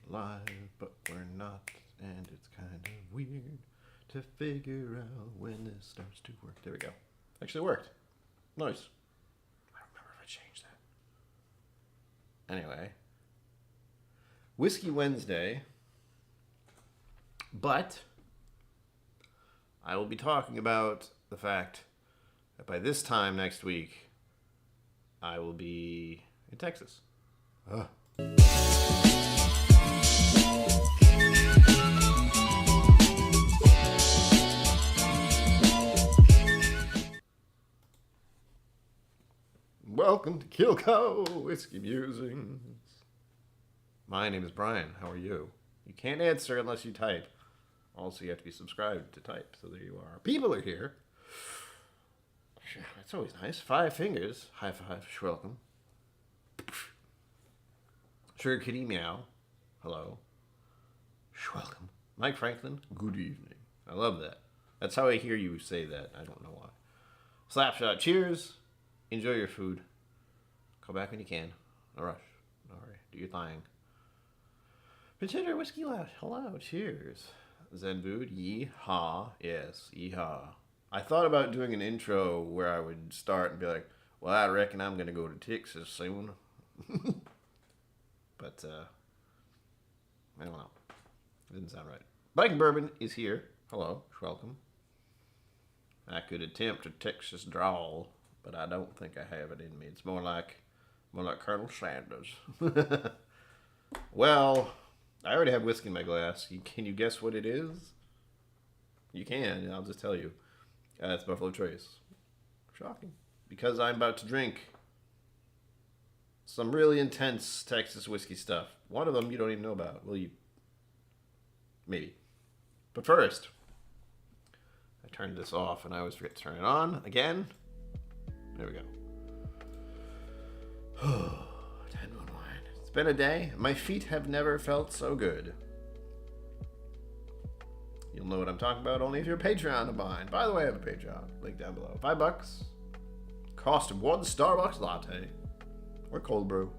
live, but we're not, and it's kind of weird to figure out when this starts to work. There we go. Actually worked. Nice. I don't remember if I changed that. Anyway. Whiskey Wednesday. But I will be talking about the fact that by this time next week, I will be in Texas. Welcome to KillCo Whiskey Musings. My name is Brian. How are you? You can't answer unless you type. Also, you have to be subscribed to type. So there you are. People are here. That's always nice. 5 fingers. High five. Welcome. Sugar Kitty Meow. Hello. Welcome. Mike Franklin. Good evening. I love that. That's how I hear you say that. I don't know why. Slapshot. Cheers. Enjoy your food. Come back when you can. No rush. No hurry. Do your thing. Consider Whiskey Lounge. Hello. Cheers. Zen Food. Yee-haw. Yes. Yee-haw. I thought about doing an intro where I would start and be like, well, I reckon I'm going to go to Texas soon. But, I don't know. It didn't sound right. Biking Bourbon is here. Hello. Welcome. I could attempt a Texas drawl, but I don't think I have it in me. It's more like Colonel Sanders. Well, I already have whiskey in my glass. Can you guess what it is? You can. I'll just tell you. It's Buffalo Trace. Shocking. Because I'm about to drink some really intense Texas whiskey stuff. One of them you don't even know about. Well, you... maybe. But first, I turned this off and I always forget to turn it on again. There we go. 10 one wine. It's been a day. My feet have never felt so good. You'll know what I'm talking about only if you're a Patreon of mine. By the way, I have a Patreon. Link down below. $5. Cost of 1 Starbucks latte. Or cold brew.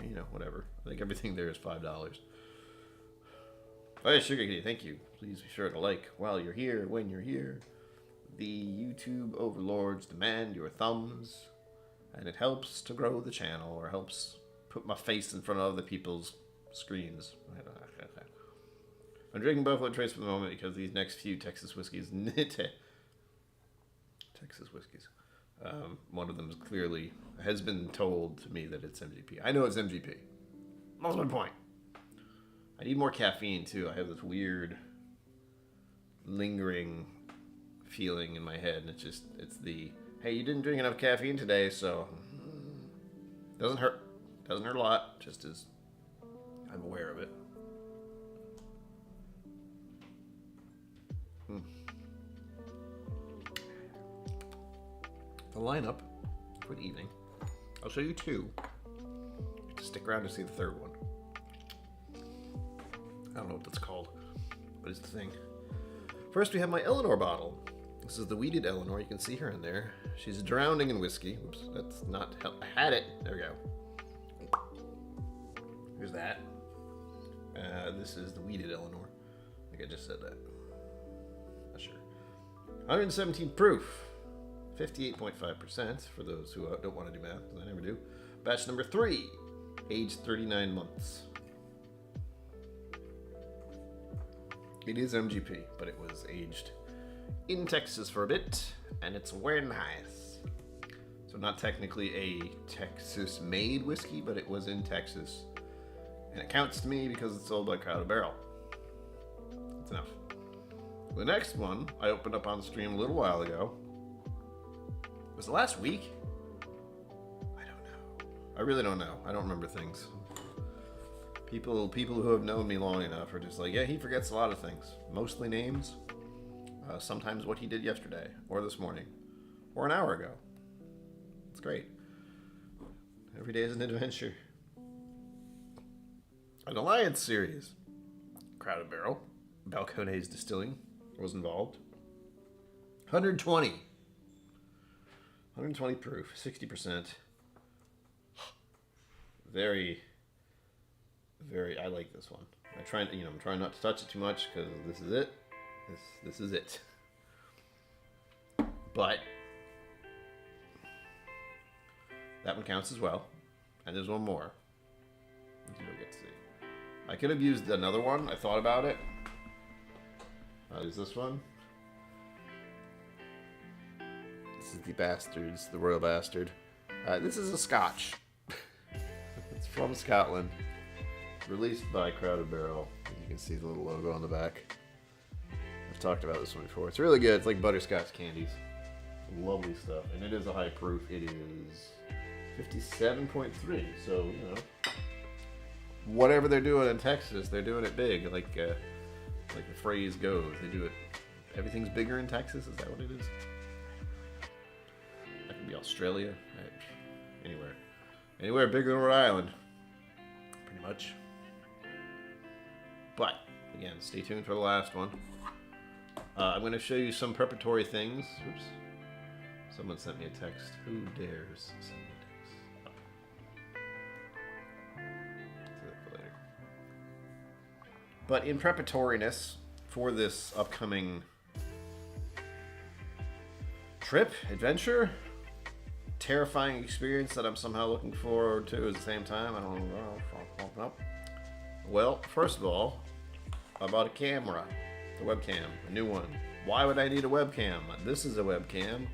You know, whatever. I think everything there is $5. Oh yeah, Sugar Kitty, thank you. Please be sure to like while you're here, when you're here. The YouTube overlords demand your thumbs. And it helps to grow the channel, or helps put my face in front of other people's screens. I'm drinking Buffalo Trace for the moment because these next few Texas whiskeys, Texas whiskeys, one of them is clearly, has been told to me that it's MGP. I know it's MGP. That's my point. I need more caffeine too. I have this weird, lingering feeling in my head, and it's the, hey, you didn't drink enough caffeine today, so doesn't hurt a lot, just as I'm aware of it. The lineup for the evening, I'll show you 2. You have to stick around to see the 3rd one. I don't know what that's called, but it's the thing. First, we have my Eleanor bottle. This is the weeded Eleanor. You can see her in there. She's drowning in whiskey. Oops, that's not how I had it. There we go. Here's that. This is the weeded Eleanor. I think I just said that. Not sure. 117 proof. 58.5% for those who don't want to do math, because I never do. Batch number 3. Aged 39 months. It is MGP, but it was aged in Texas for a bit, and it's very nice. So not technically a Texas-made whiskey, but it was in Texas. And it counts to me because it's sold by Crowded Barrel. That's enough. The next one I opened up on stream a little while ago. Was it last week? I don't know. I really don't know. I don't remember things. People who have known me long enough are just like, yeah, he forgets a lot of things. Mostly names. Sometimes what he did yesterday, or this morning, or an hour ago. It's great. Every day is an adventure. An Alliance series. Crowded Barrel. Balcones Distilling was involved. 120 proof, 60%. Very, I like this one. I'm trying not to touch it too much because this is it. This is it. But that one counts as well. And there's one more. You don't get to see. I could have used another one. I thought about it. Is this one? This is the Bastards, the Royal Bastard. This is a Scotch. It's from Scotland. Released by Crowded Barrel. You can see the little logo on the back. I've talked about this one before. It's really good. It's like butterscotch candies. Lovely stuff. And it is a high proof. It is 57.3. So, you know, whatever they're doing in Texas, they're doing it big. Like the phrase goes. They do it. Everything's bigger in Texas. Is that what it is? That could be Australia. Anywhere bigger than Rhode Island. Pretty much. But, again, stay tuned for the last one. I'm going to show you some preparatory things. Oops. Someone sent me a text. Who dares send me a text? That's it for later. But in preparatoriness for this upcoming trip, adventure, terrifying experience that I'm somehow looking forward to at the same time, I don't know. Well, first of all, I bought a camera, a webcam, a new one. Why would I need a webcam? This is a webcam.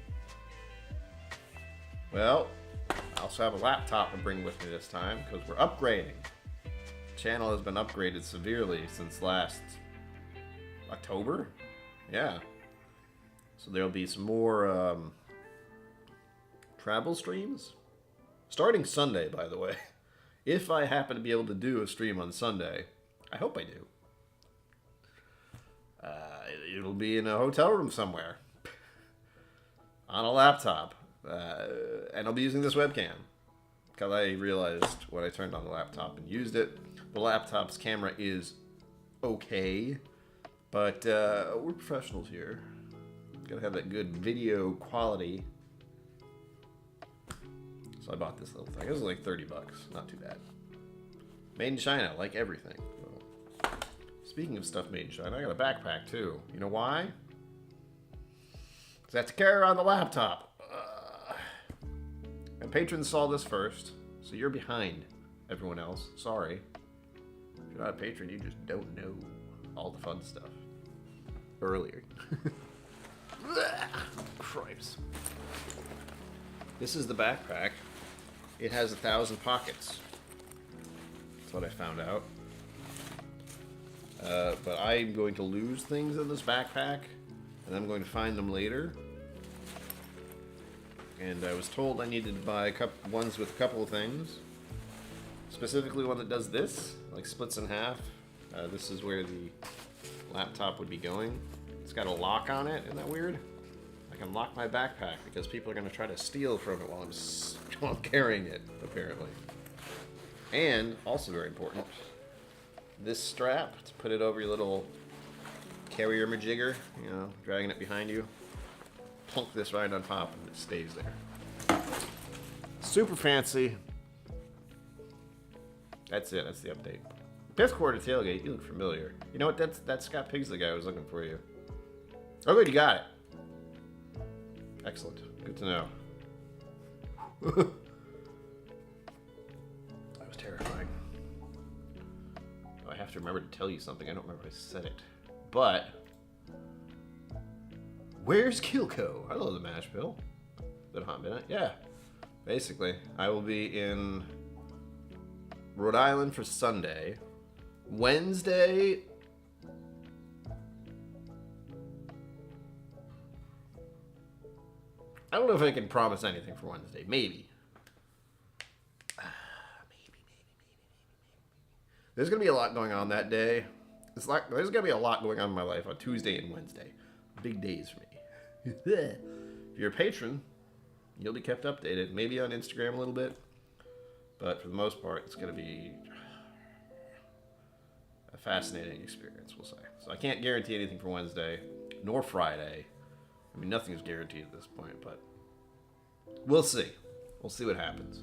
Well, I also have a laptop to bring with me this time because we're upgrading. The channel has been upgraded severely since last October. Yeah. So there'll be some more travel streams. Starting Sunday, by the way. If I happen to be able to do a stream on Sunday, I hope I do. It'll be in a hotel room somewhere. On a laptop. And I'll be using this webcam. Because I realized when I turned on the laptop and used it, the laptop's camera is okay. But we're professionals here. Gotta have that good video quality. So I bought this little thing. It was like $30. Not too bad. Made in China, like everything. Speaking of stuff made in China, I got a backpack too. You know why? Because I have to carry around the laptop. And patrons saw this first, so you're behind everyone else. Sorry. If you're not a patron, you just don't know all the fun stuff. Earlier. Cripes. This is the backpack. It has 1,000 pockets. That's what I found out. But I'm going to lose things in this backpack, and I'm going to find them later. And I was told I needed to buy ones with a couple of things. Specifically one that does this, like splits in half. This is where the laptop would be going. It's got a lock on it. Isn't that weird? I can lock my backpack because people are going to try to steal from it while I'm carrying it, apparently. And, also very important, this strap to put it over your little carrier majigger, you know, dragging it behind you. Plunk this right on top and it stays there. Super fancy. That's it. That's the update. Fifth quarter tailgate. You look familiar. You know what? That's Scott Pigsley guy who was looking for you. Oh, good. You got it. Excellent. Good to know. That was terrifying. I have to remember to tell you something. I don't remember if I said it. But where's KillCo? I love the mash bill. Been a hot minute. Yeah. Basically, I will be in Rhode Island for Sunday. Wednesday, I don't know if I can promise anything for Wednesday. Maybe. Maybe. There's going to be a lot going on that day. There's going to be a lot going on in my life on Tuesday and Wednesday. Big days for me. If you're a patron, you'll be kept updated. Maybe on Instagram a little bit. But for the most part, it's going to be a fascinating experience, we'll say. So I can't guarantee anything for Wednesday, nor Friday. I mean, nothing is guaranteed at this point, but we'll see. We'll see what happens.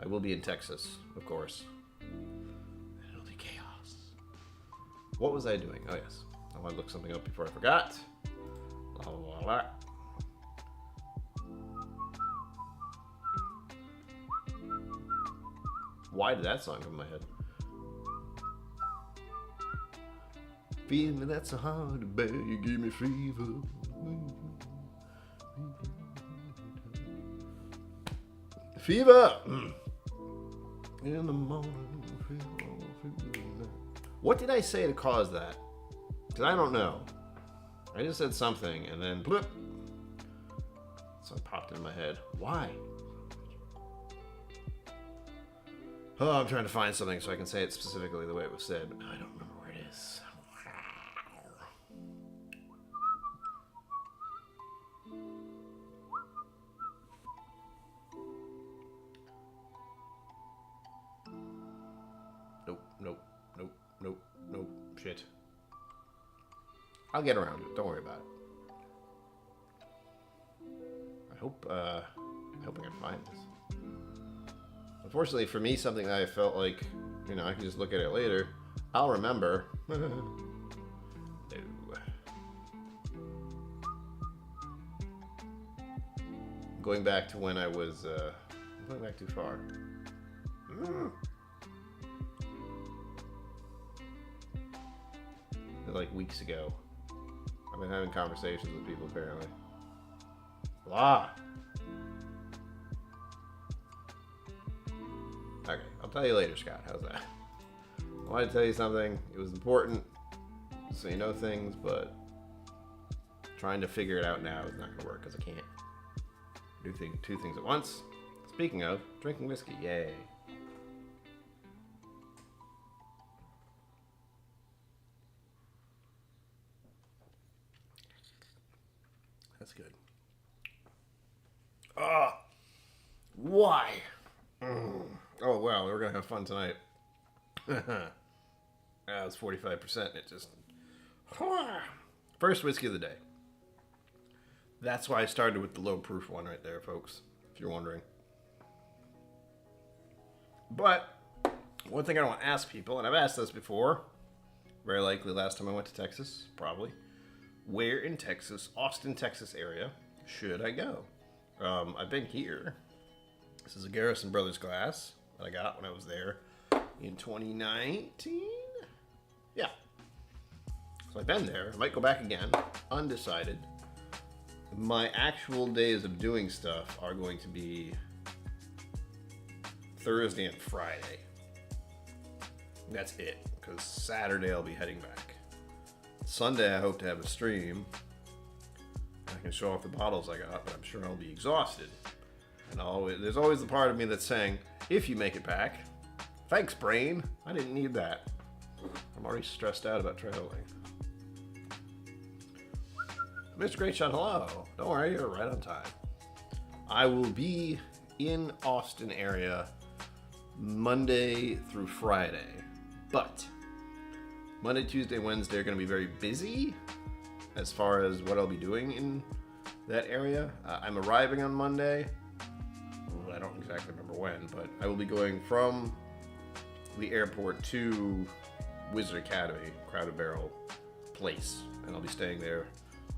I will be in Texas, of course. It'll be What was I doing? Oh, yes. I want to look something up before I forgot. La, la, la. Why did that song come in my head? Feeling that's so hard to bear, you give me fever. Fever! In the morning, fever. What did I say to cause that? Because I don't know. I just said something, and then blip. So it popped in my head. Why? Oh, I'm trying to find something so I can say it specifically the way it was said, but I don't remember where it is. Nope. Shit. I'll get around to it. Don't worry about it. I hope I can find this. Unfortunately for me, something that I felt like, you know, I can just look at it later. I'll remember. No. Going back to when I was, I'm going back too far. Like weeks ago. I've been having conversations with people apparently. Blah. Okay, I'll tell you later, Scott. How's that? I wanted to tell you something. It was important so you know things, but trying to figure it out now is not going to work because I can't do two things at once. Speaking of, drinking whiskey. Yay. That's good. Why? Oh, wow, we're going to have fun tonight. It's 45%. It just... First whiskey of the day. That's why I started with the low proof one right there, folks, if you're wondering. But one thing I want to ask people, and I've asked this before, very likely last time I went to Texas, probably. Where in Texas, Austin, Texas area, should I go? I've been here. This is a Garrison Brothers glass that I got when I was there in 2019. Yeah. So I've been there. I might go back again. Undecided. My actual days of doing stuff are going to be Thursday and Friday. That's it. Because Saturday I'll be heading back. Sunday I hope to have a stream. I can show off the bottles I got, but I'm sure I'll be exhausted. And there's always the part of me that's saying, if you make it back, thanks brain, I didn't need that. I'm already stressed out about traveling. Mr. Great Shot, hello. Don't worry, you're right on time. I will be in Austin area Monday through Friday, but Monday, Tuesday, Wednesday are going to be very busy as far as what I'll be doing in that area. I'm arriving on Monday. I don't exactly remember when, but I will be going from the airport to Wizard Academy, Crowded Barrel place, and I'll be staying there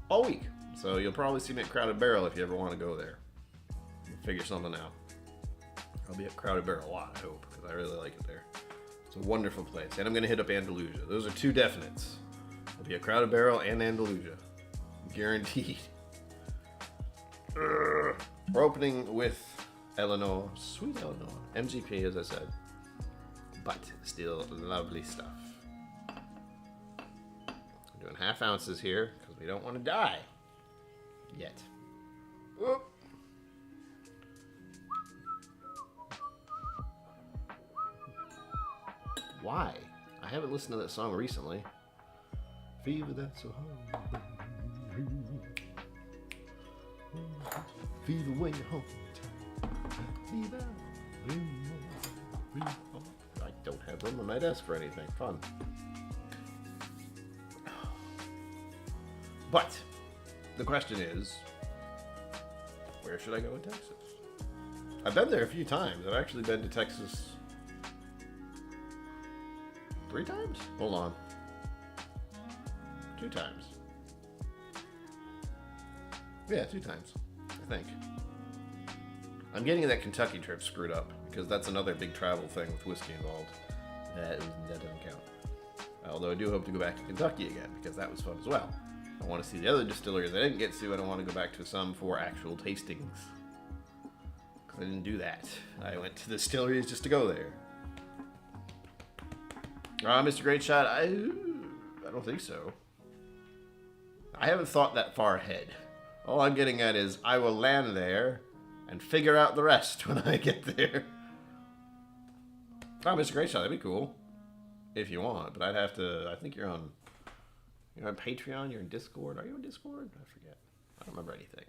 all week. So you'll probably see me at Crowded Barrel if you ever want to go there. We'll figure something out. I'll be at Crowded Barrel a lot, I hope, because I really like it there. It's a wonderful place. And I'm going to hit up Andalusia. Those are two definites. I'll be at Crowded Barrel and Andalusia. Guaranteed. We're opening with Eleanor. Sweet Eleanor. MGP, as I said. But still lovely stuff. I'm doing half ounces here because we don't want to die. Yet. Whoop. Why? I haven't listened to that song recently. Fever that's so hard. Fever when you're home. Fever. I don't have room on my desk for anything fun. But the question is, where should I go in Texas? I've been there a few times. I've actually been to Texas 3 times? Hold on. 2 times. Yeah, 2 times, I think. I'm getting that Kentucky trip screwed up because that's another big travel thing with whiskey involved. That doesn't count. Although I do hope to go back to Kentucky again because that was fun as well. I want to see the other distilleries I didn't get to. I don't want to go back to some for actual tastings. Because I didn't do that. I went to the distilleries just to go there. Mr. Great Shot, I don't think so. I haven't thought that far ahead. All I'm getting at is I will land there and figure out the rest when I get there. Mr. Great Shot, that'd be cool. If you want, but I'd have to, I think you're on Patreon, you're in Discord. Are you on Discord? I forget. I don't remember anything.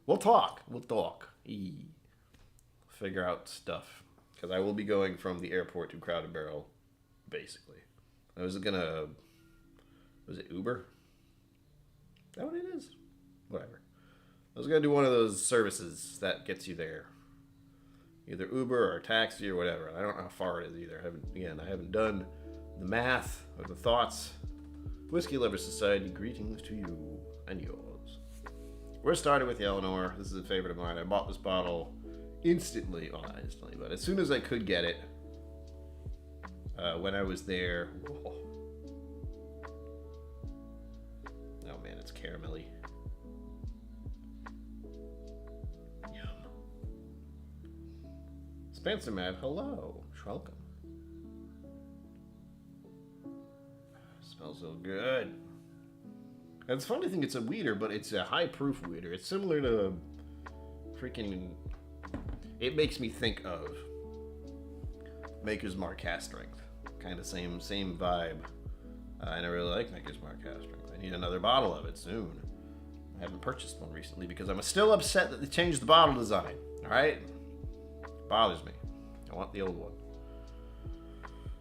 We'll talk. Figure out stuff. Because I will be going from the airport to Crowded Barrel, basically. Was it Uber? Is that what it is? Whatever. I was going to do one of those services that gets you there. Either Uber or taxi or whatever. I don't know how far it is either. I haven't done the math or the thoughts. Whiskey Lover Society, greetings to you and yours. We're starting with the Eleanor. This is a favorite of mine. I bought this bottle instantly. Well, not instantly, but as soon as I could get it. When I was there. Oh man, it's caramelly. Spencer Mad, hello. Welcome. Smells so good. And it's funny to think it's a weeder, but it's a high proof weeder. It's similar to freaking. It makes me think of Maker's Mark Cask Strength. Kind of same vibe. And I really like Maker's Mark Cask Strength. I need another bottle of it soon. I haven't purchased one recently because I'm still upset that they changed the bottle design. Alright? Bothers me. I want the old one.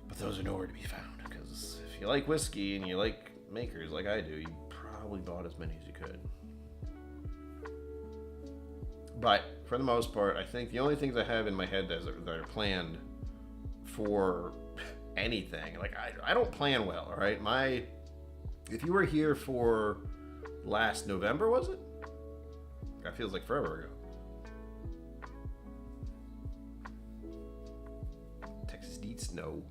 But those are nowhere to be found because if you like whiskey and you like makers like I do, you probably bought as many as you could. But for the most part, I think the only things I have in my head that are planned for anything, like I don't plan well, all right? If you were here for last November, was it? That feels like forever ago. Texas Deets, no.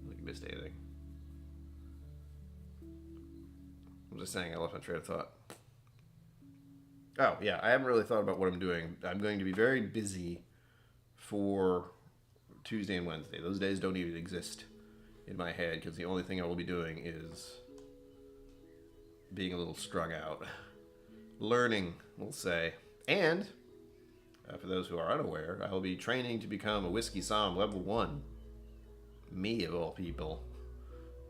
Like you missed anything. I'm just saying, I lost my train of thought. Oh, yeah, I haven't really thought about what I'm doing. I'm going to be very busy for Tuesday and Wednesday. Those days don't even exist in my head because the only thing I will be doing is being a little strung out. Learning, we'll say. And, for those who are unaware, I will be training to become a Whiskey Somm Level 1. Me, of all people.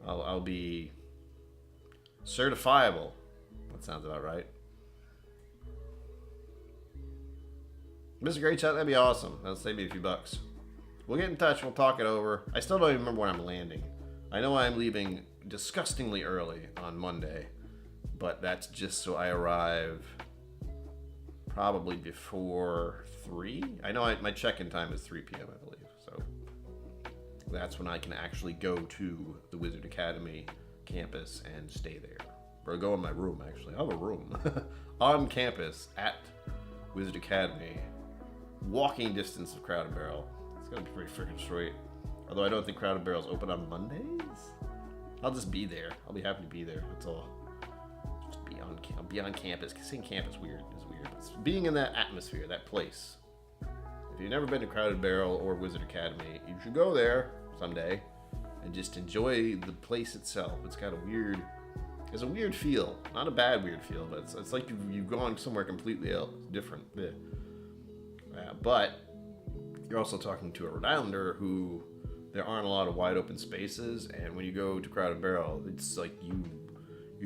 I'll be certifiable. That sounds about right. Mr. Great Shot, that'd be awesome. That'll save me a few bucks. We'll get in touch. We'll talk it over. I still don't even remember when I'm landing. I know I'm leaving disgustingly early on Monday, but that's just so I arrive probably before 3. I know my check-in time is 3 p.m., I believe. So that's when I can actually go to the Wizard Academy campus and stay there. Or go in my room, actually. I have a room on campus at Wizard Academy. Walking distance of Crowded Barrel. It's gonna be pretty freaking straight. Although I don't think Crowded Barrel's open on Mondays. I'll just be there. I'll be happy to be there. That's all. Just I'll be on campus. Saying campus is weird. But being in that atmosphere, that place. If you've never been to Crowded Barrel or Wizard Academy, you should go there someday and just enjoy the place itself. It's got a weird. It's a weird feel. Not a bad weird feel, but it's like you've gone somewhere completely else, different. Yeah. But you're also talking to a Rhode Islander who there aren't a lot of wide open spaces, and when you go to Crowded Barrel, it's like you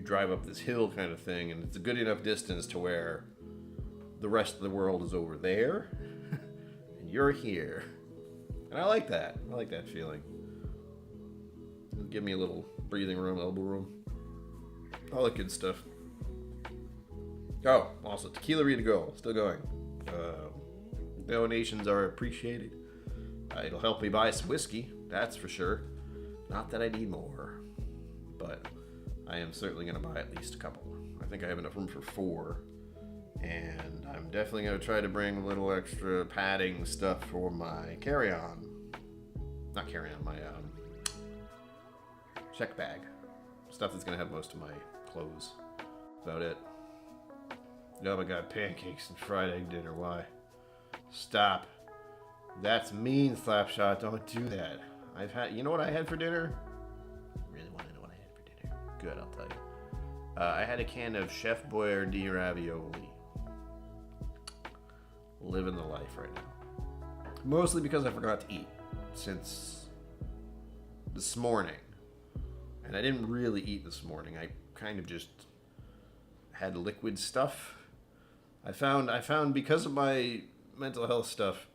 drive up this hill kind of thing, and it's a good enough distance to where the rest of the world is over there, and you're here. And I like that. I like that feeling. It'll give me a little breathing room, elbow room. All that good stuff. Oh, also, Tequila Rita Go, still going. Donations are appreciated. It'll help me buy some whiskey, that's for sure. Not that I need more, but I am certainly going to buy at least a couple. I think I have enough room for 4. And I'm definitely going to try to bring a little extra padding stuff for my carry-on. Not carry-on, my check bag. Stuff that's going to have most of my clothes. About it. Oh my god, pancakes and fried egg dinner. Why? Stop. That's mean, Slapshot. Don't do that. I've had... You know what I had for dinner? Really want to know what I had for dinner? Good, I'll tell you. I had a can of Chef Boyardee ravioli. Living the life right now. Mostly because I forgot to eat since this morning. And I didn't really eat this morning. I kind of just had liquid stuff. I found because of my mental health stuff,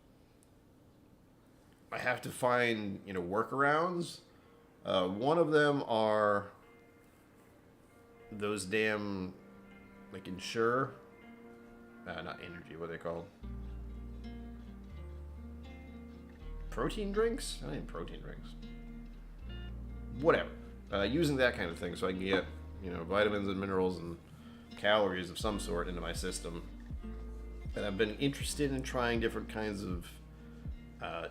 I have to find, workarounds. One of them are those damn, Ensure. Not energy, what are they called? Protein drinks? Not even protein drinks. Whatever. Using that kind of thing so I can get, vitamins and minerals and calories of some sort into my system. And I've been interested in trying different kinds of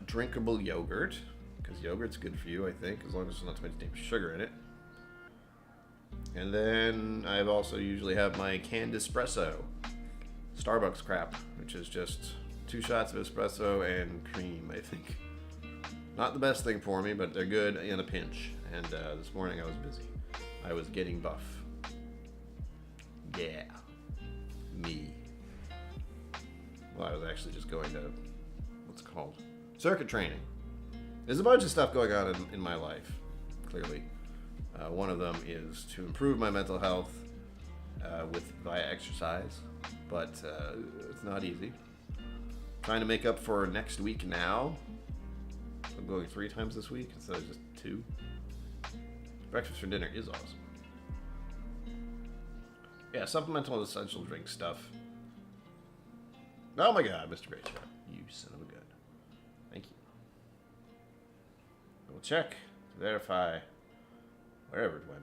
drinkable yogurt, because yogurt's good for you, I think, as long as there's not too much damn sugar in it. And then I've also usually have my canned espresso. Starbucks crap, which is just 2 shots of espresso and cream, I think. Not the best thing for me, but they're good in a pinch. And this morning I was busy. I was getting buff. Yeah. Me. Well, I was actually just going to, what's it called? Circuit training. There's a bunch of stuff going on in my life, clearly. One of them is to improve my mental health via exercise. But it's not easy. Trying to make up for next week now. I'm going 3 times this week instead of just 2. Breakfast for dinner is awesome. Yeah, supplemental and essential drink stuff. Oh my god, Mr. Great Shot. You son of a gun. Thank you. We'll check, verify, wherever it went.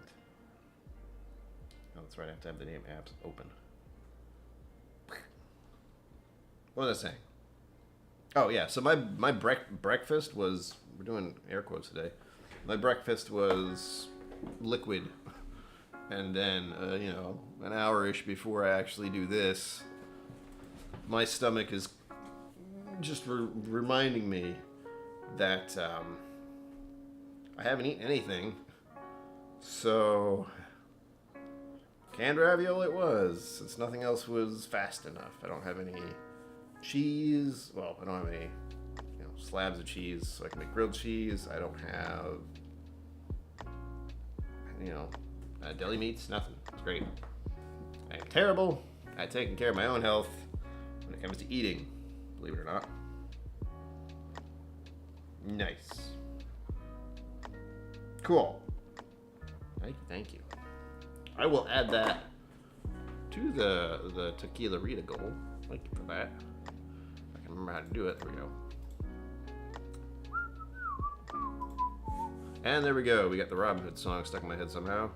Oh, that's right, I have to have the name apps open. What was I saying? Oh, yeah. So my breakfast was... We're doing air quotes today. My breakfast was liquid. And then, an hour-ish before I actually do this, my stomach is just reminding me that I haven't eaten anything. So... Canned ravioli it was, since nothing else was fast enough. I don't have any... cheese. Well, I don't have any, slabs of cheese, so I can make grilled cheese. I don't have, deli meats. Nothing. It's great. I am terrible at taking care of my own health when it comes to eating. Believe it or not. Nice. Cool. Thank you. I will add that to the tequila Rita goal. Thank you for that. Remember how to do it. There we go. And there we go. We got the Robin Hood song stuck in my head somehow.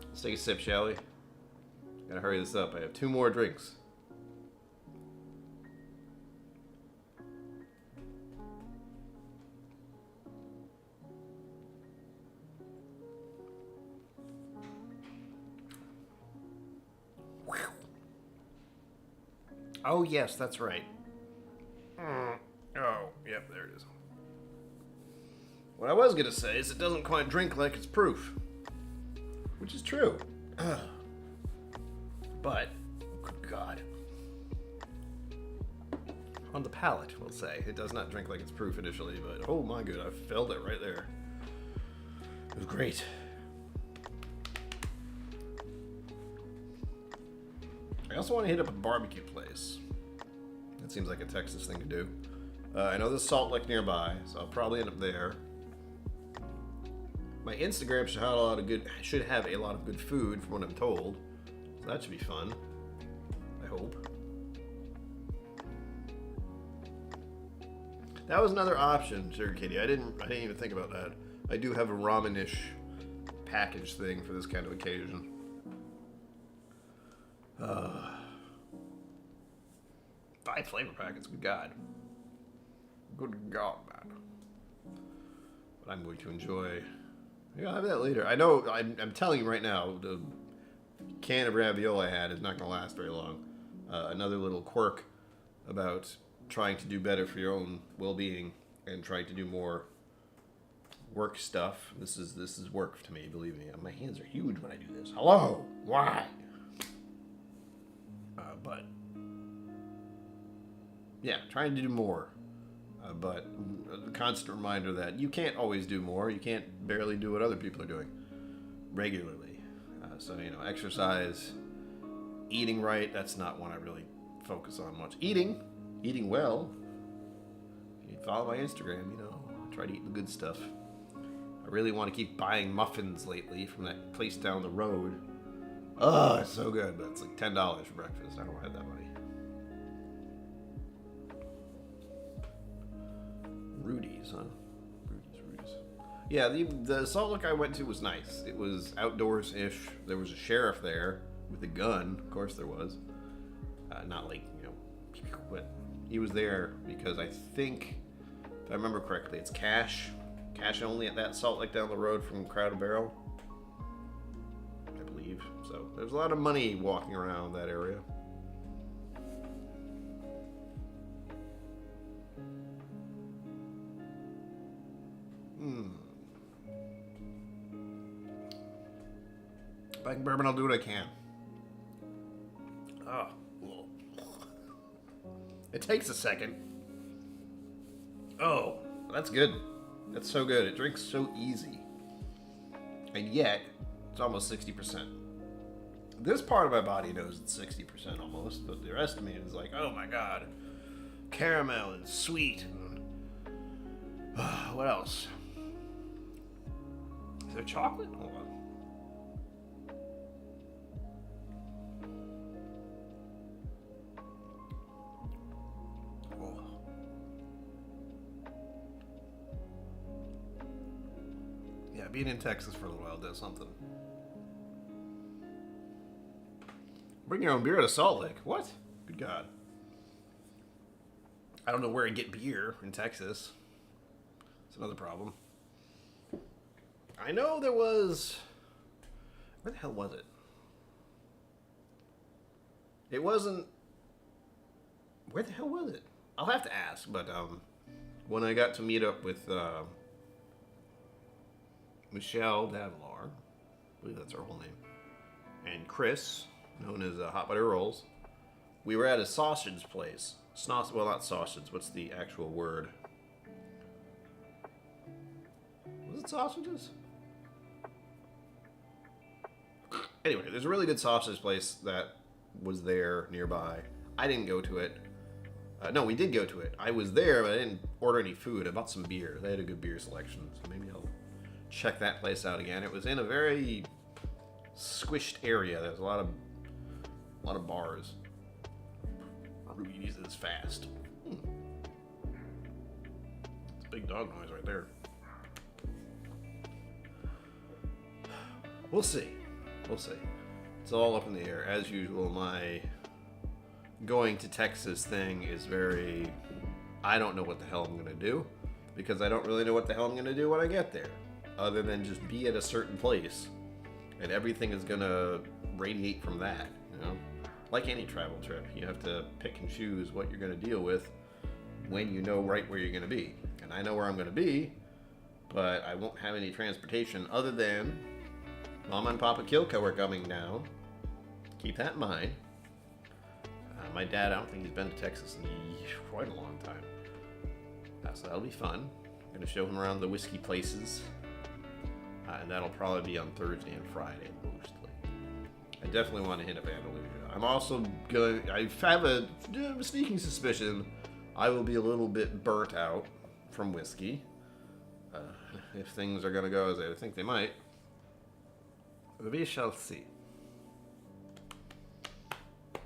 Let's take a sip, shall we? Gotta hurry this up. I have 2 more drinks. Oh, yes, that's right. Oh, yep, there it is. What I was going to say is it doesn't quite drink like it's proof. Which is true. But, good God. On the palate, we'll say. It does not drink like it's proof initially, but oh my god, I felt it right there. It was great. I also want to hit up a barbecue place. That seems like a Texas thing to do. I know there's Salt Lake nearby, so I'll probably end up there. My Instagram should have a lot of good food from what I'm told. So that should be fun. I hope. That was another option, Sugar Kitty. I didn't even think about that. I do have a ramen-ish package thing for this kind of occasion. 5 flavor packets. Good God. Good God, man. But I'm going to enjoy. Yeah, I'll have that later. I know. I'm telling you right now, the can of ravioli I had is not going to last very long. Another little quirk about trying to do better for your own well-being and trying to do more work stuff. This is work to me, believe me. My hands are huge when I do this. Hello, why? But yeah, trying to do more. But a constant reminder that you can't always do more. You can't barely do what other people are doing regularly. So, exercise, eating right, that's not one I really focus on much. Eating well. You follow my Instagram, I try to eat the good stuff. I really want to keep buying muffins lately from that place down the road. Oh, it's so good, but it's like $10 for breakfast. I don't have that money. Rudy's, huh? Rudy's. Yeah, the Salt Lick I went to was nice. It was outdoors-ish. There was a sheriff there with a gun. Of course there was. Not like, but he was there because I think, if I remember correctly, it's cash only at that Salt Lick down the road from Crowded Barrel. I believe. So there's a lot of money walking around that area. If I can bourbon, I'll do what I can. Oh. It takes a second. Oh, that's good. That's so good. It drinks so easy. And yet, it's almost 60%. This part of my body knows it's 60% almost, but the rest of me is like, oh my God. Caramel and sweet. And what else? Is there chocolate? Hold on. Being in Texas for a little while does something. Bring your own beer to Salt Lake. What? Good God. I don't know where to get beer in Texas. It's another problem. I know there was... Where the hell was it? It wasn't... Where the hell was it? I'll have to ask, but when I got to meet up with... Michelle Davlar, I believe that's her whole name, and Chris, known as Hot Butter Rolls. We were at a sausage place. Well, not sausage. What's the actual word? Was it sausages? Anyway, there's a really good sausage place that was there nearby. I didn't go to it. No, we did go to it. I was there, but I didn't order any food. I bought some beer. They had a good beer selection, so maybe I'll check that place out again. It was in a very squished area. There's a lot of bars. Rudy's is fast. It's a big dog noise right there. We'll see. It's all up in the air. As usual, my going to Texas thing is very... I don't know what the hell I'm going to do, because I don't really know what the hell I'm going to do when I get there. Other than just be at a certain place, and everything is gonna radiate from that, Like any travel trip, you have to pick and choose what you're gonna deal with when you know right where you're gonna be. And I know where I'm gonna be, but I won't have any transportation other than Mama and Papa KillCo are coming down. Keep that in mind. My dad, I don't think he's been to Texas in quite a long time. So that'll be fun. I'm gonna show him around the whiskey places. And that'll probably be on Thursday and Friday, mostly. I definitely want to hit up Andalusia. I'm also going... I have a sneaking suspicion I will be a little bit burnt out from whiskey. If things are going to go as I think they might. We shall see.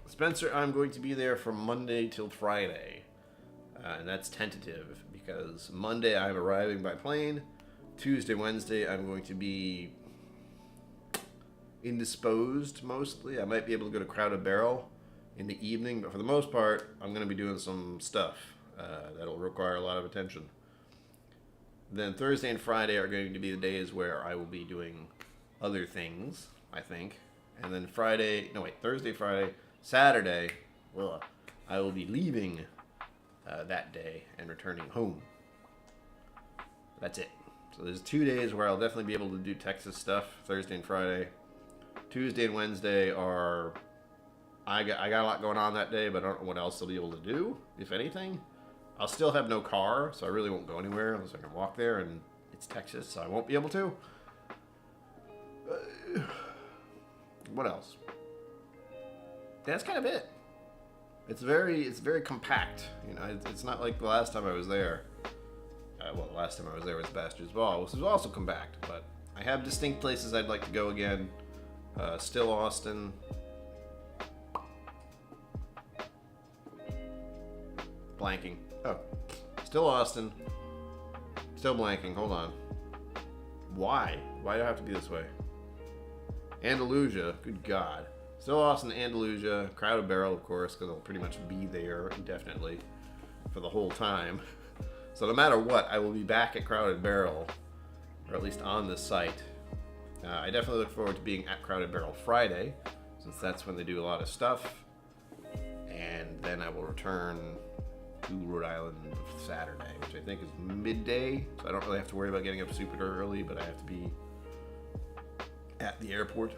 Spencer, I'm going to be there from Monday till Friday. And that's tentative because Monday I'm arriving by plane. Tuesday, Wednesday I'm going to be indisposed mostly. I might be able to go to Crowded Barrel in the evening, but for the most part, I'm going to be doing some stuff that'll require a lot of attention. Then Thursday and Friday are going to be the days where I will be doing other things, I think. And then Thursday, Friday, Saturday, I will be leaving that day and returning home. That's it. So there's 2 days where I'll definitely be able to do Texas stuff, Thursday and Friday. Tuesday and Wednesday are... I got a lot going on that day, but I don't know what else I'll be able to do, if anything. I'll still have no car, so I really won't go anywhere unless I can walk there, and it's Texas, so I won't be able to. What else? That's kind of it. It's very compact. You know, it's not like the last time I was there. The last time I was there was Bastards Ball, which was also compact, but I have distinct places I'd like to go again. Still Austin. Blanking. Oh. Still Austin. Still blanking. Hold on. Why? Why do I have to be this way? Andalusia. Good God. Still Austin, Andalusia. Crowded Barrel, of course, because I'll pretty much be there indefinitely for the whole time. So no matter what, I will be back at Crowded Barrel, or at least on the site. I definitely look forward to being at Crowded Barrel Friday, since that's when they do a lot of stuff. And then I will return to Rhode Island Saturday, which I think is midday. So I don't really have to worry about getting up super early, but I have to be at the airport.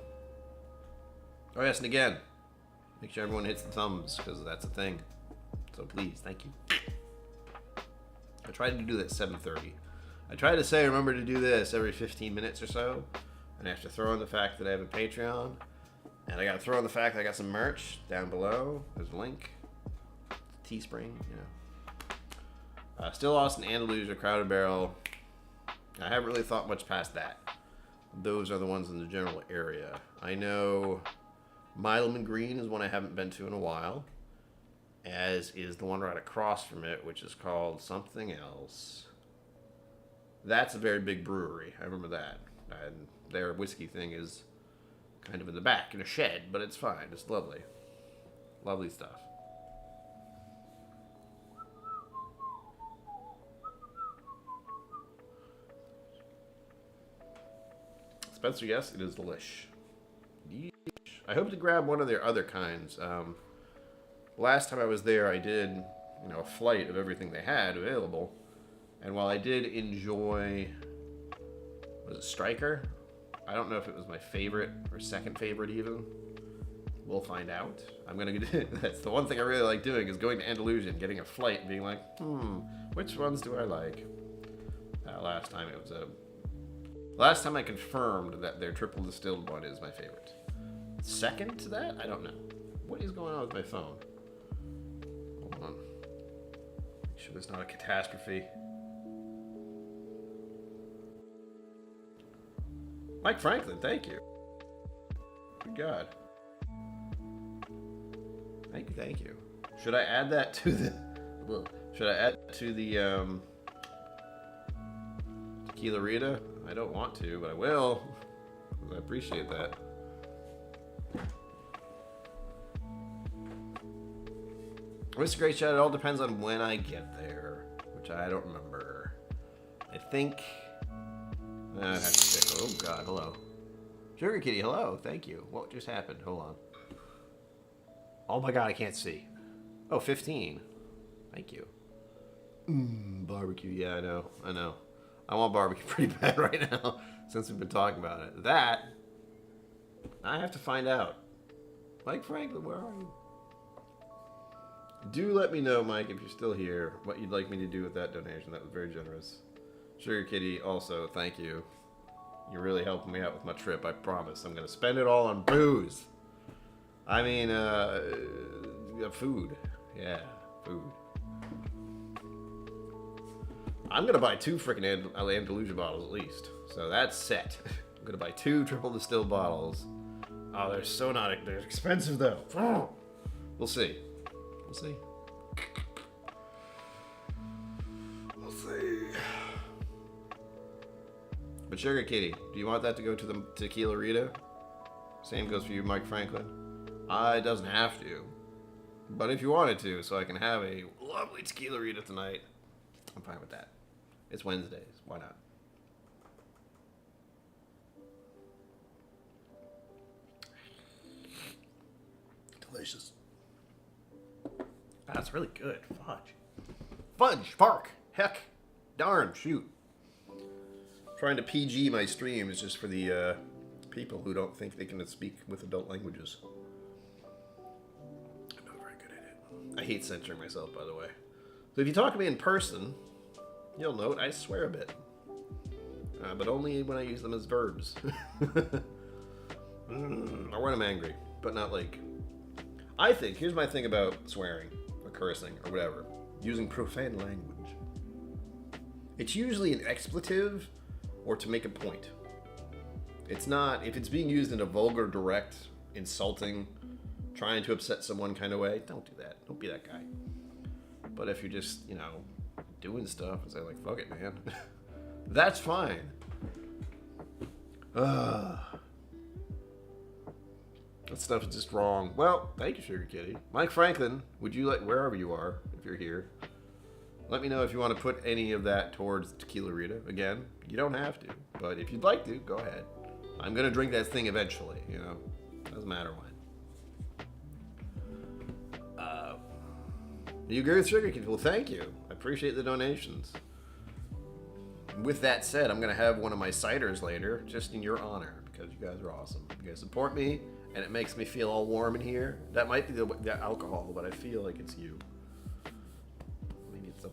Oh yes, and again, make sure everyone hits the thumbs, because that's a thing. So please, thank you. I tried to do that at 7:30. I tried to say remember to do this every 15 minutes or so, and I have to throw in the fact that I have a Patreon, and I got to throw in the fact that I got some merch down below. There's a link. Teespring, Still Austin, Andalusia, Crowded Barrel. I haven't really thought much past that. Those are the ones in the general area. I know Middleman Green is one I haven't been to in a while, as is the one right across from it, which is called something else. That's a very big brewery. I remember that. And their whiskey thing is kind of in the back in a shed, but it's fine. It's lovely. Lovely stuff. Spencer, yes, it is delish. I hope to grab one of their other kinds. Last time I was there, I did, a flight of everything they had available. And while I did enjoy, was it Striker? I don't know if it was my favorite or second favorite even. We'll find out. That's the one thing I really like doing, is going to Andalusia and getting a flight and being like, which ones do I like? Last time I confirmed that their triple distilled one is my favorite. Second to that? I don't know. What is going on with my phone? Hold on. Make sure there's not a catastrophe. Mike Franklin, thank you. Good God. Thank you. Should I add that to the... Tequila Rita? I don't want to, but I will. I appreciate that. Mr. Great Shot, it all depends on when I get there, which I don't remember. I think... I have to check. Oh, God, hello. Sugar Kitty, hello. Thank you. What just happened? Hold on. Oh, my God, I can't see. Oh, 15. Thank you. Barbecue. Yeah, I know. I want barbecue pretty bad right now, since we've been talking about it. That, I have to find out. Mike Franklin, where are you? Do let me know, Mike, if you're still here, what you'd like me to do with that donation. That was very generous. Sugar Kitty, also, thank you. You're really helping me out with my trip, I promise. I'm going to spend it all on booze. I mean, food. Yeah, food. I'm going to buy 2 freaking Andalusia bottles at least. So that's set. I'm going to buy 2 triple distilled bottles. Oh, they're expensive though. We'll see. But Sugar Kitty, do you want that to go to the Tequila Rita? Same goes for you, Mike Franklin. It doesn't have to. But if you wanted to, so I can have a lovely Tequila Rita tonight, I'm fine with that. It's Wednesdays. Why not? Delicious. That's really good. Fudge. Fark. Heck. Darn. Shoot. Trying to PG my stream is just for the people who don't think they can speak with adult languages. I'm not very good at it. I hate censoring myself, by the way. So if you talk to me in person, you'll note I swear a bit. But only when I use them as verbs. Or when I'm angry. But not like... I think, here's my thing about swearing, or cursing, or whatever. Using profane language. It's usually an expletive, or to make a point. It's not, if it's being used in a vulgar, direct, insulting, trying to upset someone kind of way, don't do that. Don't be that guy. But if you're just, you know, doing stuff and say like, fuck it, man. That's fine. That stuff is just wrong. Well, thank you, Sugar Kitty. Mike Franklin, would you like, wherever you are, if you're here, let me know if you want to put any of that towards Tequila Rita. Again, you don't have to, but if you'd like to, go ahead. I'm going to drink that thing eventually, you know. Doesn't matter when. You agree with Sugar Kitty? Well, thank you. I appreciate the donations. With that said, I'm going to have one of my ciders later, just in your honor, because you guys are awesome. You guys support me, and it makes me feel all warm in here. That might be the alcohol, but I feel like it's you. Maybe it's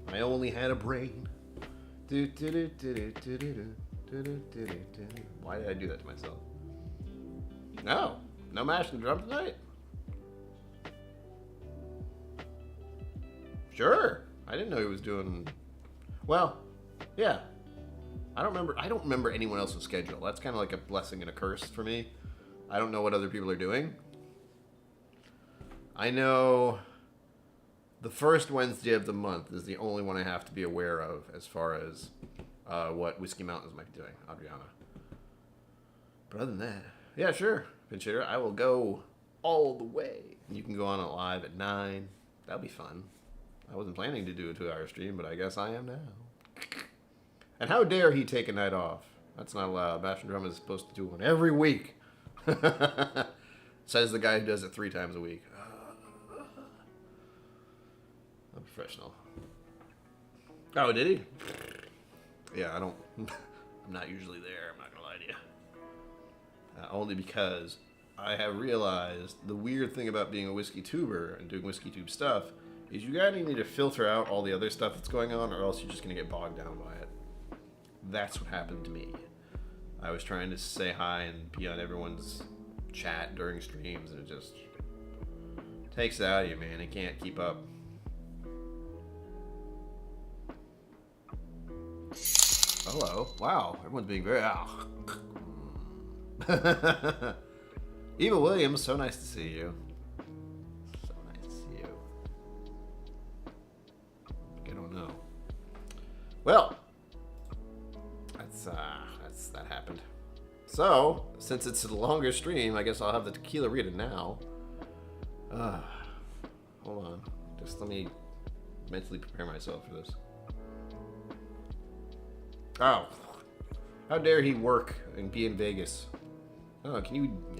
I only had a brain. Why did I do that to myself? No mashing the drum tonight? Sure. I didn't know he was doing... Well, yeah. I don't remember anyone else's schedule. That's kind of like a blessing and a curse for me. I don't know what other people are doing. I know the first Wednesday of the month is the only one I have to be aware of as far as what Whiskey Mountains might be doing, Adriana. But other than that, yeah, sure, Pinch Hitter, I will go all the way. You can go on it live at 9. That'll be fun. I wasn't planning to do a 2-hour stream, but I guess I am now. And how dare he take a night off? That's not allowed. Bash and Drum is supposed to do one every week. Says the guy who does it 3 times a week. I'm professional. Oh, did he? Yeah, I don't... I'm not usually there, I'm not gonna lie to you. Only because I have realized the weird thing about being a whiskey tuber and doing whiskey tube stuff is you gotta need to filter out all the other stuff that's going on, or else you're just gonna get bogged down by it. That's what happened to me. I was trying to say hi and be on everyone's chat during streams, and it just takes it out of you, man. You can't keep up. Hello. Wow, everyone's being very... Eva Williams, so nice to see you. So nice to see you. I don't know. Well, that happened. So, since it's a longer stream, I guess I'll have the Tequila Rita now. Hold on. Just let me mentally prepare myself for this. Oh. How dare he work and be in Vegas? Oh, are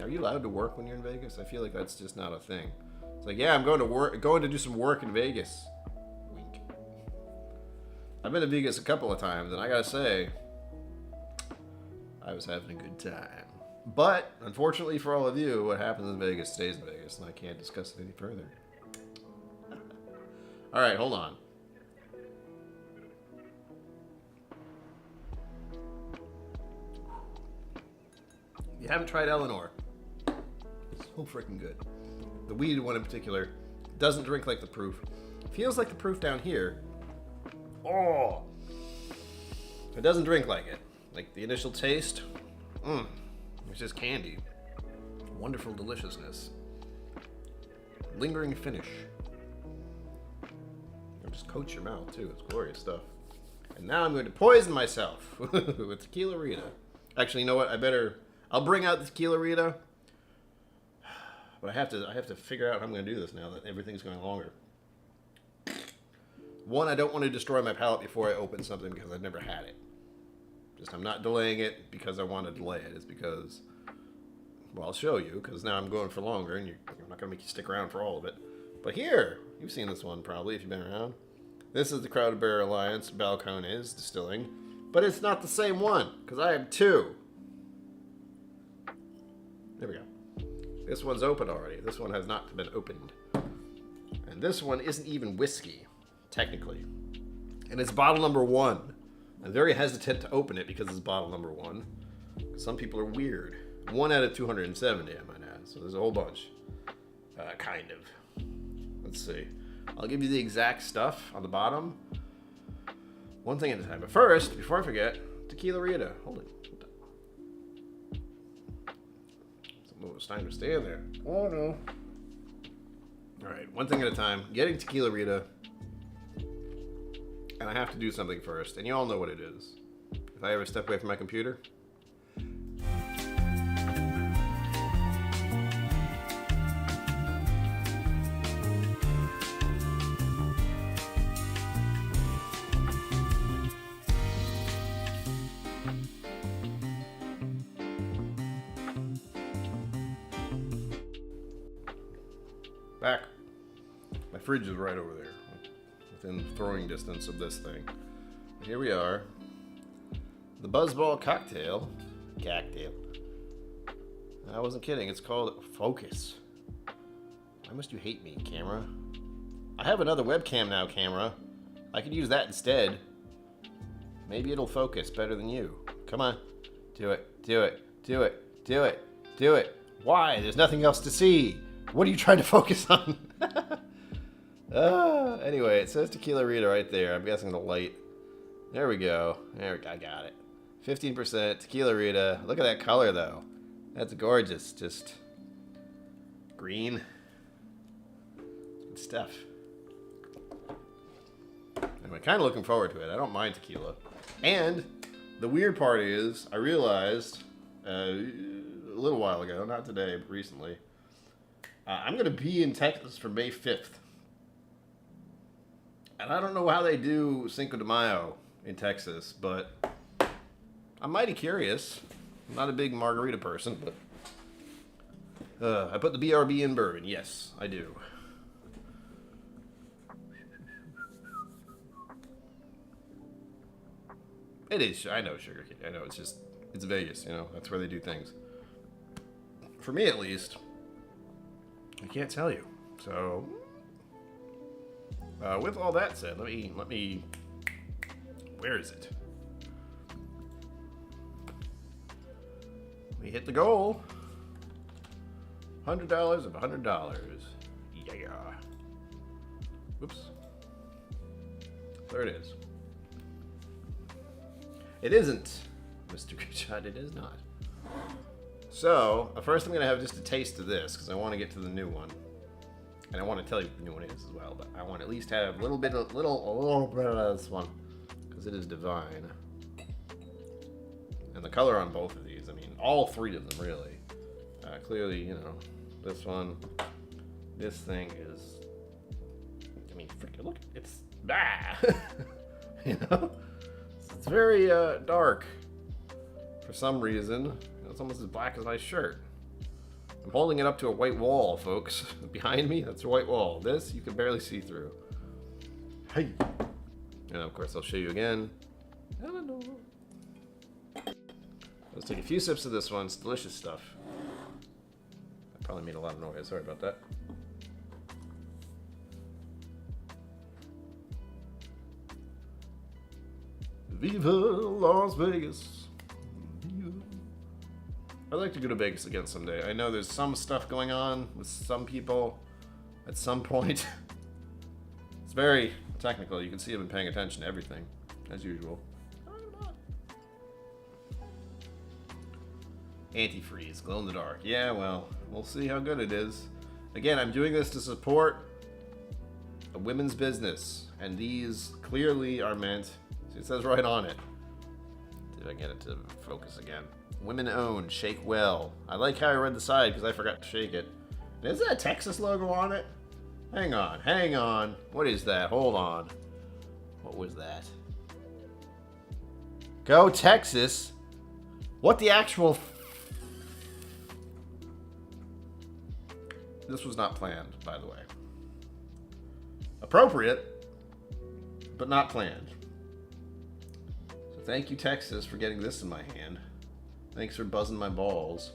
you allowed to work when you're in Vegas? I feel like that's just not a thing. It's like, yeah, I'm going to do some work in Vegas. Wink. I've been to Vegas a couple of times, and I gotta say, I was having a good time. But, unfortunately for all of you, what happens in Vegas stays in Vegas, and I can't discuss it any further. Alright, hold on. If you haven't tried Eleanor, it's so freaking good. The weeded one in particular doesn't drink like the proof. Feels like the proof down here. Oh! It doesn't drink like it. Like the initial taste, it's just candy. Wonderful deliciousness. Lingering finish. It just coats your mouth too. It's glorious stuff. And now I'm going to poison myself with Tequila Rita. Actually, you know what? I'll bring out the Tequila Rita. But I have to figure out how I'm going to do this now that everything's going longer. One, I don't want to destroy my palate before I open something because I've never had it. I'm not delaying it because I want to delay it. It's because, well, I'll show you because now I'm going for longer and I'm not going to make you stick around for all of it. But here, you've seen this one probably if you've been around. This is the Crowded Bear Alliance Balcones Distilling. But it's not the same one because I have two. There we go. This one's open already. This one has not been opened. And this one isn't even whiskey, technically. And it's bottle number 1. I'm very hesitant to open it because it's bottle number 1. Some people are weird. 1 out of 270, I might add. So there's a whole bunch. Kind of. Let's see. I'll give you the exact stuff on the bottom. One thing at a time. But first, before I forget, Tequila Rita. Hold it. It's time to stand there. Oh no. Alright, one thing at a time. Getting Tequila Rita. And I have to do something first. And you all know what it is. If I ever step away from my computer. Back. My fridge is right over there. Within throwing distance of this thing. Here we are. The Buzzball Cocktail. I wasn't kidding. It's called Focus. Why must you hate me, camera? I have another webcam now, camera. I could use that instead. Maybe it'll focus better than you. Come on. Do it. Do it. Do it. Do it. Do it. Why? There's nothing else to see. What are you trying to focus on? Anyway, it says Tequila Rita right there. I'm guessing the light. There we go. I got it. 15% Tequila Rita. Look at that color, though. That's gorgeous. Just green. Good stuff. Anyway, kind of looking forward to it. I don't mind tequila. And the weird part is, I realized a little while ago, not today, but recently, I'm going to be in Texas for May 5th. And I don't know how they do Cinco de Mayo in Texas, but I'm mighty curious. I'm not a big margarita person, but I put the BRB in bourbon. Yes, I do. It is. I know sugar cane. I know it's Vegas. You know, that's where they do things. For me, at least, I can't tell you. So, with all that said, let me. Where is it? We hit the goal. $100 of $100. Yeah. Whoops. There it is. It isn't, Mr. Goodshot. It is not. So, first I'm going to have just a taste of this, because I want to get to the new one. And I want to tell you what the new one is as well, but I want to at least have a little bit of this one, because it is divine. And the color on both of these, I mean, all three of them, really. Clearly, you know, this one, this thing is, I mean, freaking look, it's, you know? It's very dark for some reason. It's almost as black as my shirt. I'm holding it up to a white wall, folks. Behind me, that's a white wall. This, you can barely see through. Hey! And of course, I'll show you again. Let's take a few sips of this one. It's delicious stuff. I probably made a lot of noise. Sorry about that. Viva Las Vegas. I'd like to go to Vegas again someday. I know there's some stuff going on with some people at some point. It's very technical. You can see I've been paying attention to everything, as usual. Antifreeze, glow in the dark. Yeah, well, we'll see how good it is. Again, I'm doing this to support a women's business, and these clearly are meant See, it says right on it. See if I can get it to focus again. Women owned, shake well. I like how I read the side because I forgot to shake it. Is that a Texas logo on it? Hang on, hang on. What is that? Hold on. What was that? Go Texas. What the actual... This was not planned, by the way. Appropriate, but not planned. So thank you, Texas, for getting this in my hand. Thanks for buzzing my balls.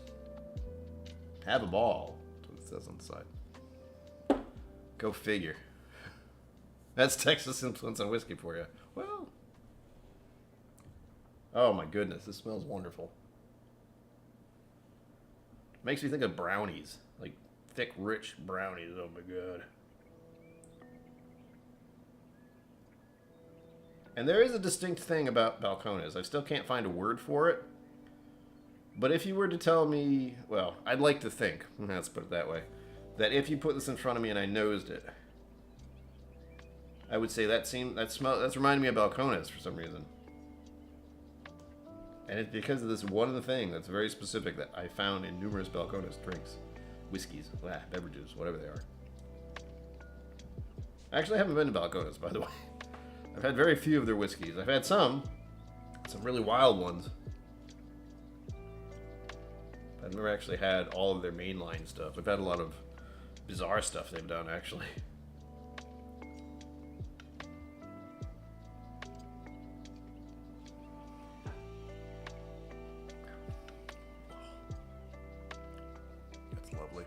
Have a ball. That's what it says on the side. Go figure. That's Texas influence on whiskey for you. Well. Oh my goodness, this smells wonderful. Makes me think of brownies. Like thick, rich brownies. Oh my god. And there is a distinct thing about Balcones. I still can't find a word for it. But if you were to tell me, well, I'd like to think, let's put it that way, that if you put this in front of me and I nosed it, I would say that's reminding me of Balcones for some reason. And it's because of this one thing that's very specific that I found in numerous Balcones drinks, whiskeys, beverages, whatever they are. Actually, I haven't been to Balcones, by the way. I've had very few of their whiskeys. I've had some really wild ones. I've never actually had all of their mainline stuff. I've had a lot of bizarre stuff they've done, actually. That's lovely.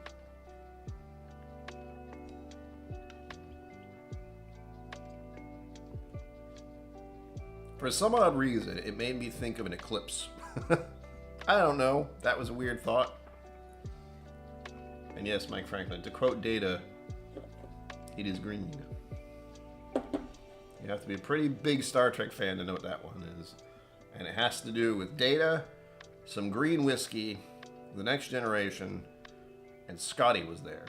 For some odd reason, it made me think of an eclipse. I don't know. That was a weird thought. And yes, Mike Franklin, to quote Data, it is green. You have to be a pretty big Star Trek fan to know what that one is. And it has to do with Data, some green whiskey, The Next Generation, and Scotty was there.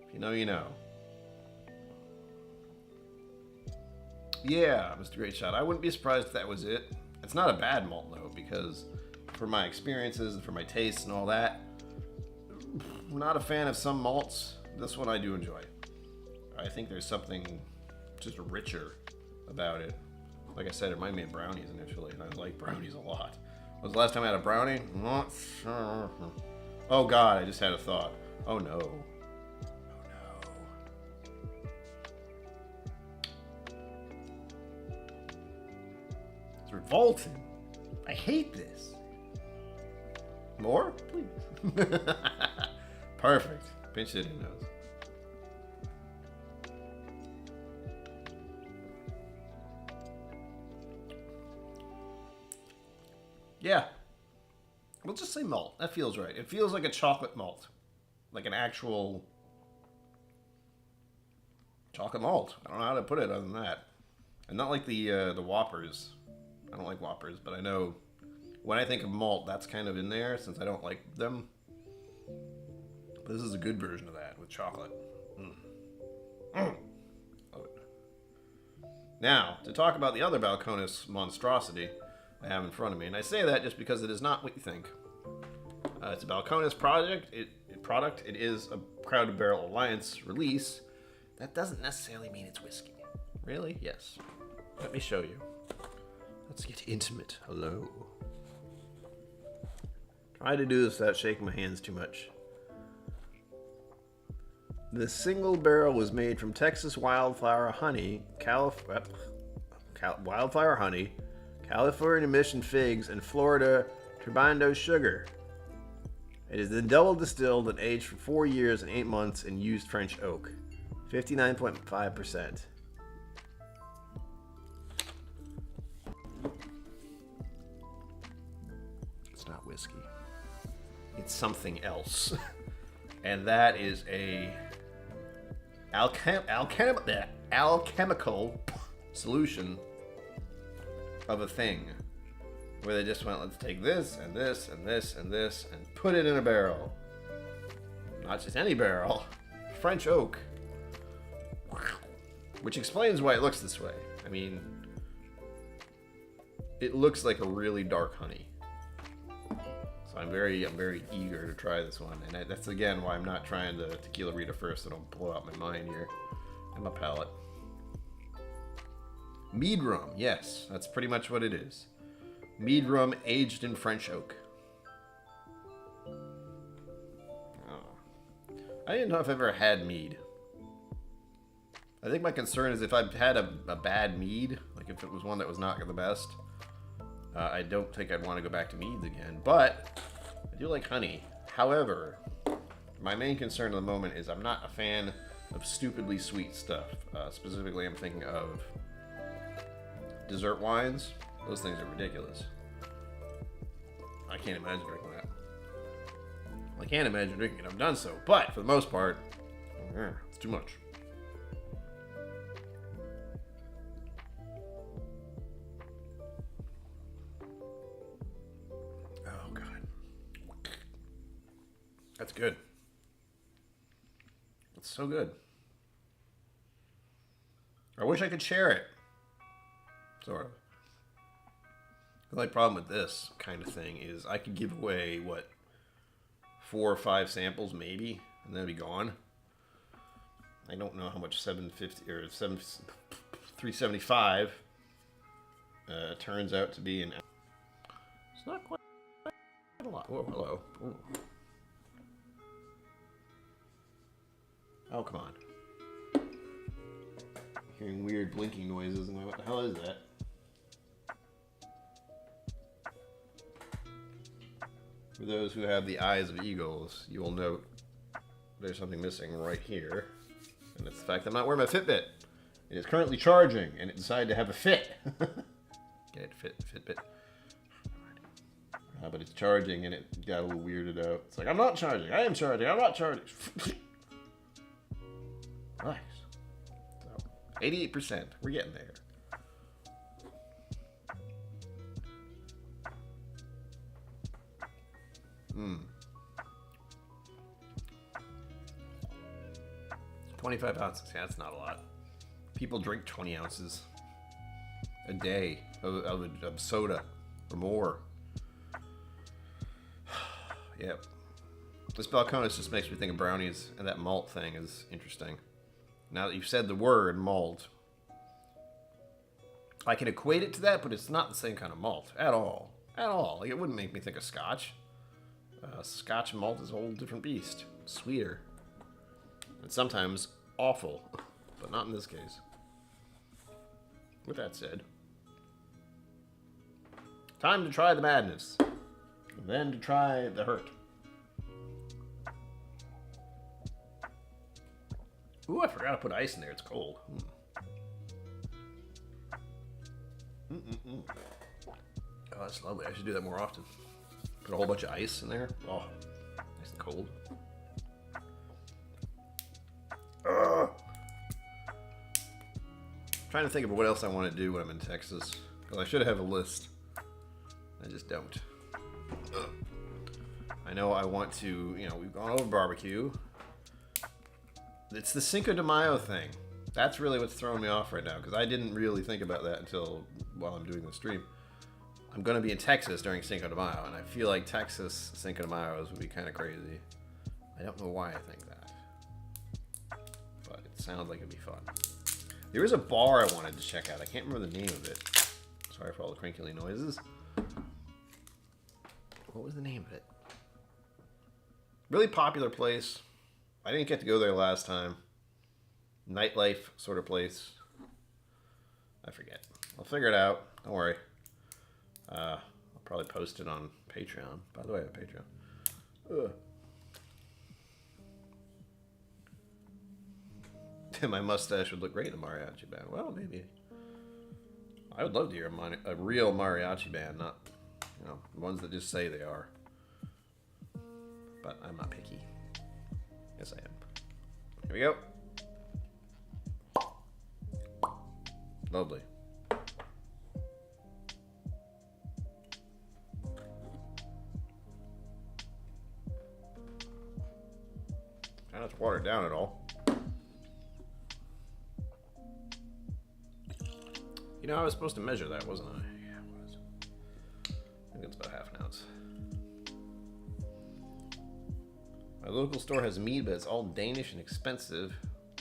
If you know, you know. Yeah, Mr. Great Shot. I wouldn't be surprised if that was it. It's not a bad malt, though, because for my experiences and for my tastes and all that, I'm not a fan of some malts. This one I do enjoy. I think there's something just richer about it. Like I said, it reminded me of brownies initially, and I like brownies a lot. When was the last time I had a brownie? Not sure. Oh, God, I just had a thought. Oh, no. Revolting. I hate this. More? Please. Perfect. Pinch it in nose. Yeah. We'll just say malt. That feels right. It feels like a chocolate malt. Like an actual chocolate malt. I don't know how to put it other than that. And not like the Whoppers. I don't like Whoppers, but I know when I think of malt, that's kind of in there since I don't like them. But this is a good version of that with chocolate. Love it. Now, to talk about the other Balcones monstrosity I have in front of me, and I say that just because it is not what you think. It's a Balcones product. It is a Crowded Barrel Alliance release. That doesn't necessarily mean it's whiskey. Really? Yes. Let me show you. Let's get intimate. Hello. Try to do this without shaking my hands too much. The single barrel was made from Texas wildflower honey, wildflower honey, California mission figs, and Florida turbinado sugar. It is then double distilled and aged for 4 years and 8 months in used French oak. 59.5%. It's not whiskey. It's something else. And that is a alchemical solution of a thing. Where they just went, let's take this and this and this and this and put it in a barrel. Not just any barrel. French oak. Which explains why it looks this way. I mean, it looks like a really dark honey. So I'm very eager to try this one. And that's again why I'm not trying the tequila Rita first. So I don't blow out my mind here and my palate. Mead rum, yes, that's pretty much what it is. Mead rum aged in French oak. Oh. I didn't know if I've ever had mead. I think my concern is if I've had a bad mead, like if it was one that was not the best, I don't think I'd want to go back to meads again. But I do like honey. However, my main concern at the moment is I'm not a fan of stupidly sweet stuff. Specifically, I'm thinking of dessert wines. Those things are ridiculous. I can't imagine drinking that. I can't imagine drinking it. I've done so. But for the most part, it's too much. Oh, God. That's good. It's so good. I wish I could share it. Sort of. The only problem with this kind of thing is I could give away, what, 4 or 5 samples maybe, and then it'd be gone. I don't know how much 375 turns out to be in. It's not quite a lot. Whoa, hello. Ooh. Oh, come on. Hearing weird blinking noises, and what the hell is that? For those who have the eyes of eagles, you will note there's something missing right here. And it's the fact that I'm not wearing my Fitbit. It is currently charging, and it decided to have a fit. Get it, Fitbit. But it's charging, and it got a little weirded out. It's like, I'm not charging, I am charging, I'm not charging. Nice. So, 88%. We're getting there. 25 ounces. Yeah, that's not a lot. People drink 20 ounces a day of soda or more. Yep. This Balcones just makes me think of brownies, and that malt thing is interesting. Now that you've said the word malt, I can equate it to that, but it's not the same kind of malt at all. At all. Like, it wouldn't make me think of Scotch. Scotch malt is a whole different beast. Sweeter. And sometimes awful. But not in this case. With that said, time to try the madness. And then to try the hurt. Ooh, I forgot to put ice in there. It's cold. Oh, that's lovely. I should do that more often. Put a whole bunch of ice in there. Oh, nice and cold. Trying to think of what else I want to do when I'm in Texas. Because I should have a list. I just don't. I know I want to, we've gone over barbecue. It's the Cinco de Mayo thing. That's really what's throwing me off right now. Because I didn't really think about that until while I'm doing the stream. I'm going to be in Texas during Cinco de Mayo, and I feel like Texas Cinco de Mayo would be kind of crazy. I don't know why I think that. But it sounds like it'd be fun. There is a bar I wanted to check out. I can't remember the name of it. Sorry for all the crinkly noises. What was the name of it? Really popular place. I didn't get to go there last time. Nightlife sort of place. I forget. I'll figure it out. Don't worry. I'll probably post it on Patreon. By the way, I have Patreon. My mustache would look great in a mariachi band. Well, maybe. I would love to hear a real mariachi band, not, ones that just say they are. But I'm not picky. Yes, I am. Here we go. Lovely. Try not to water it down at all. You know, I was supposed to measure that, wasn't I? Yeah, I was. I think it's about half an ounce. My local store has mead, but it's all Danish and expensive,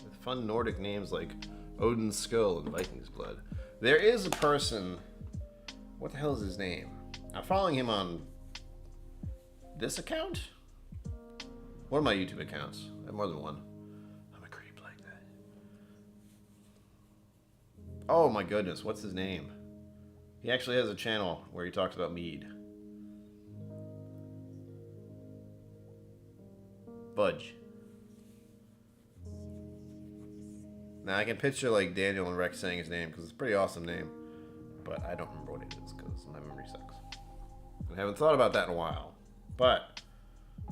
with fun Nordic names like Odin's Skull and Viking's Blood. There is a person. What the hell is his name? I'm following him on this account? One of my YouTube accounts. I have more than one. I'm a creep like that. Oh my goodness, what's his name? He actually has a channel where he talks about mead. Budge. Now I can picture like Daniel and Rex saying his name because it's a pretty awesome name, but I don't remember what it is because my memory sucks. I haven't thought about that in a while. But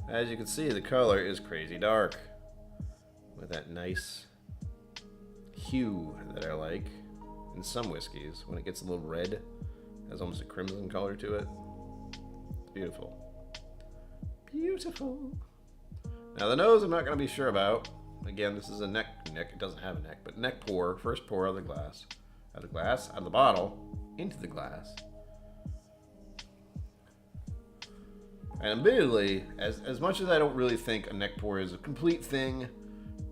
as you can see, the color is crazy dark with that nice hue that I like in some whiskeys. When it gets a little red, it has almost a crimson color to it. It's beautiful. Beautiful. Now the nose I'm not going to be sure about. Again, this is a neck. It doesn't have a neck, but neck pour. First pour out of the glass. Out of the glass, out of the bottle, into the glass. And admittedly, as much as I don't really think a neck pour is a complete thing,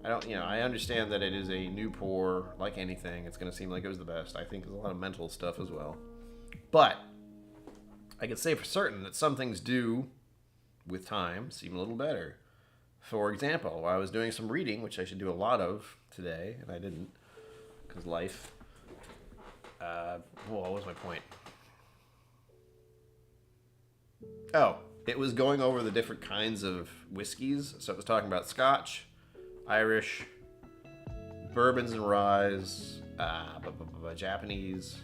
I understand that it is a new pour, like anything. It's going to seem like it was the best. I think there's a lot of mental stuff as well. But I can say for certain that some things do, with time, seem a little better. For example, while I was doing some reading, which I should do a lot of today, and I didn't, because life. What was my point? Oh, it was going over the different kinds of whiskeys. So it was talking about Scotch, Irish, bourbons and ryes, Japanese.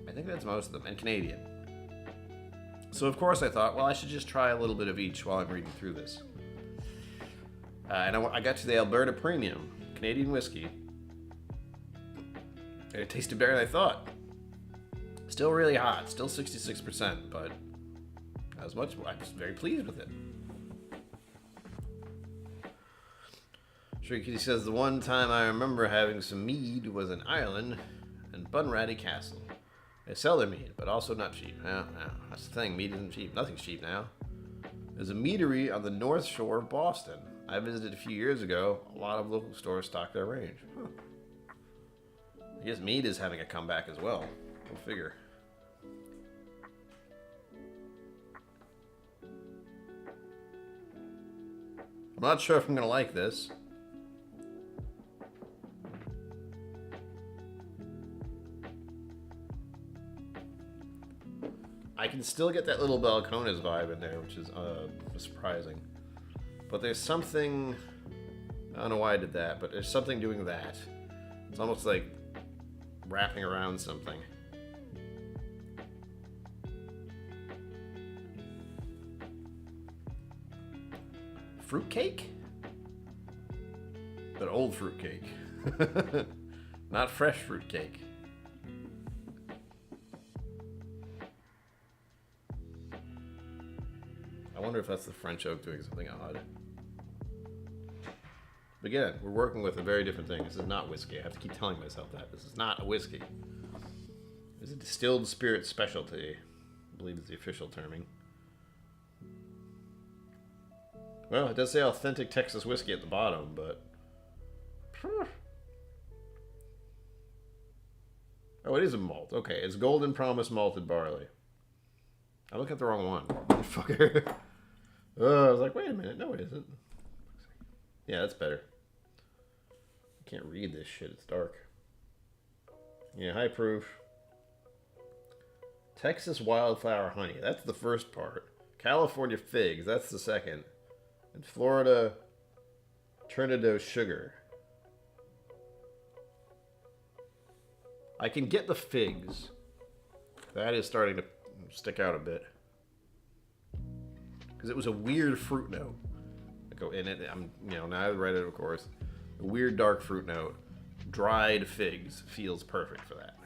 I think that's most of them, and Canadian. So of course I thought, well, I should just try a little bit of each while I'm reading through this. And I got to the Alberta Premium Canadian whiskey. And it tasted better than I thought. Still really hot, still 66%, but I was very pleased with it. Shrieky says, the one time I remember having some mead was in Ireland and Bunratty Castle. They sell their mead, but also not cheap. No, that's the thing. Mead isn't cheap. Nothing's cheap now. There's a meadery on the north shore of Boston. I visited a few years ago. A lot of local stores stock their range. Huh. I guess mead is having a comeback as well. Go figure. I'm not sure if I'm going to like this. I can still get that little Balcones vibe in there, which is surprising. But there's something... I don't know why I did that, but there's something doing that. It's almost like wrapping around something. Fruitcake? But old fruitcake. Not fresh fruitcake. I wonder if that's the French oak doing something odd. But again, we're working with a very different thing. This is not whiskey. I have to keep telling myself that. This is not a whiskey. It's a distilled spirit specialty. I believe is the official terming. Well, it does say authentic Texas whiskey at the bottom, but... Oh, it is a malt. Okay, it's Golden Promise malted barley. I looked at the wrong one. Fucker. I was like, wait a minute. No, it isn't. Yeah, that's better. I can't read this shit. It's dark. Yeah, high proof. Texas wildflower honey. That's the first part. California figs. That's the second. And Florida Trinidad sugar. I can get the figs. That is starting to stick out a bit. Because it was a weird fruit note. In it, now I read it, of course. A weird dark fruit note. Dried figs feels perfect for that.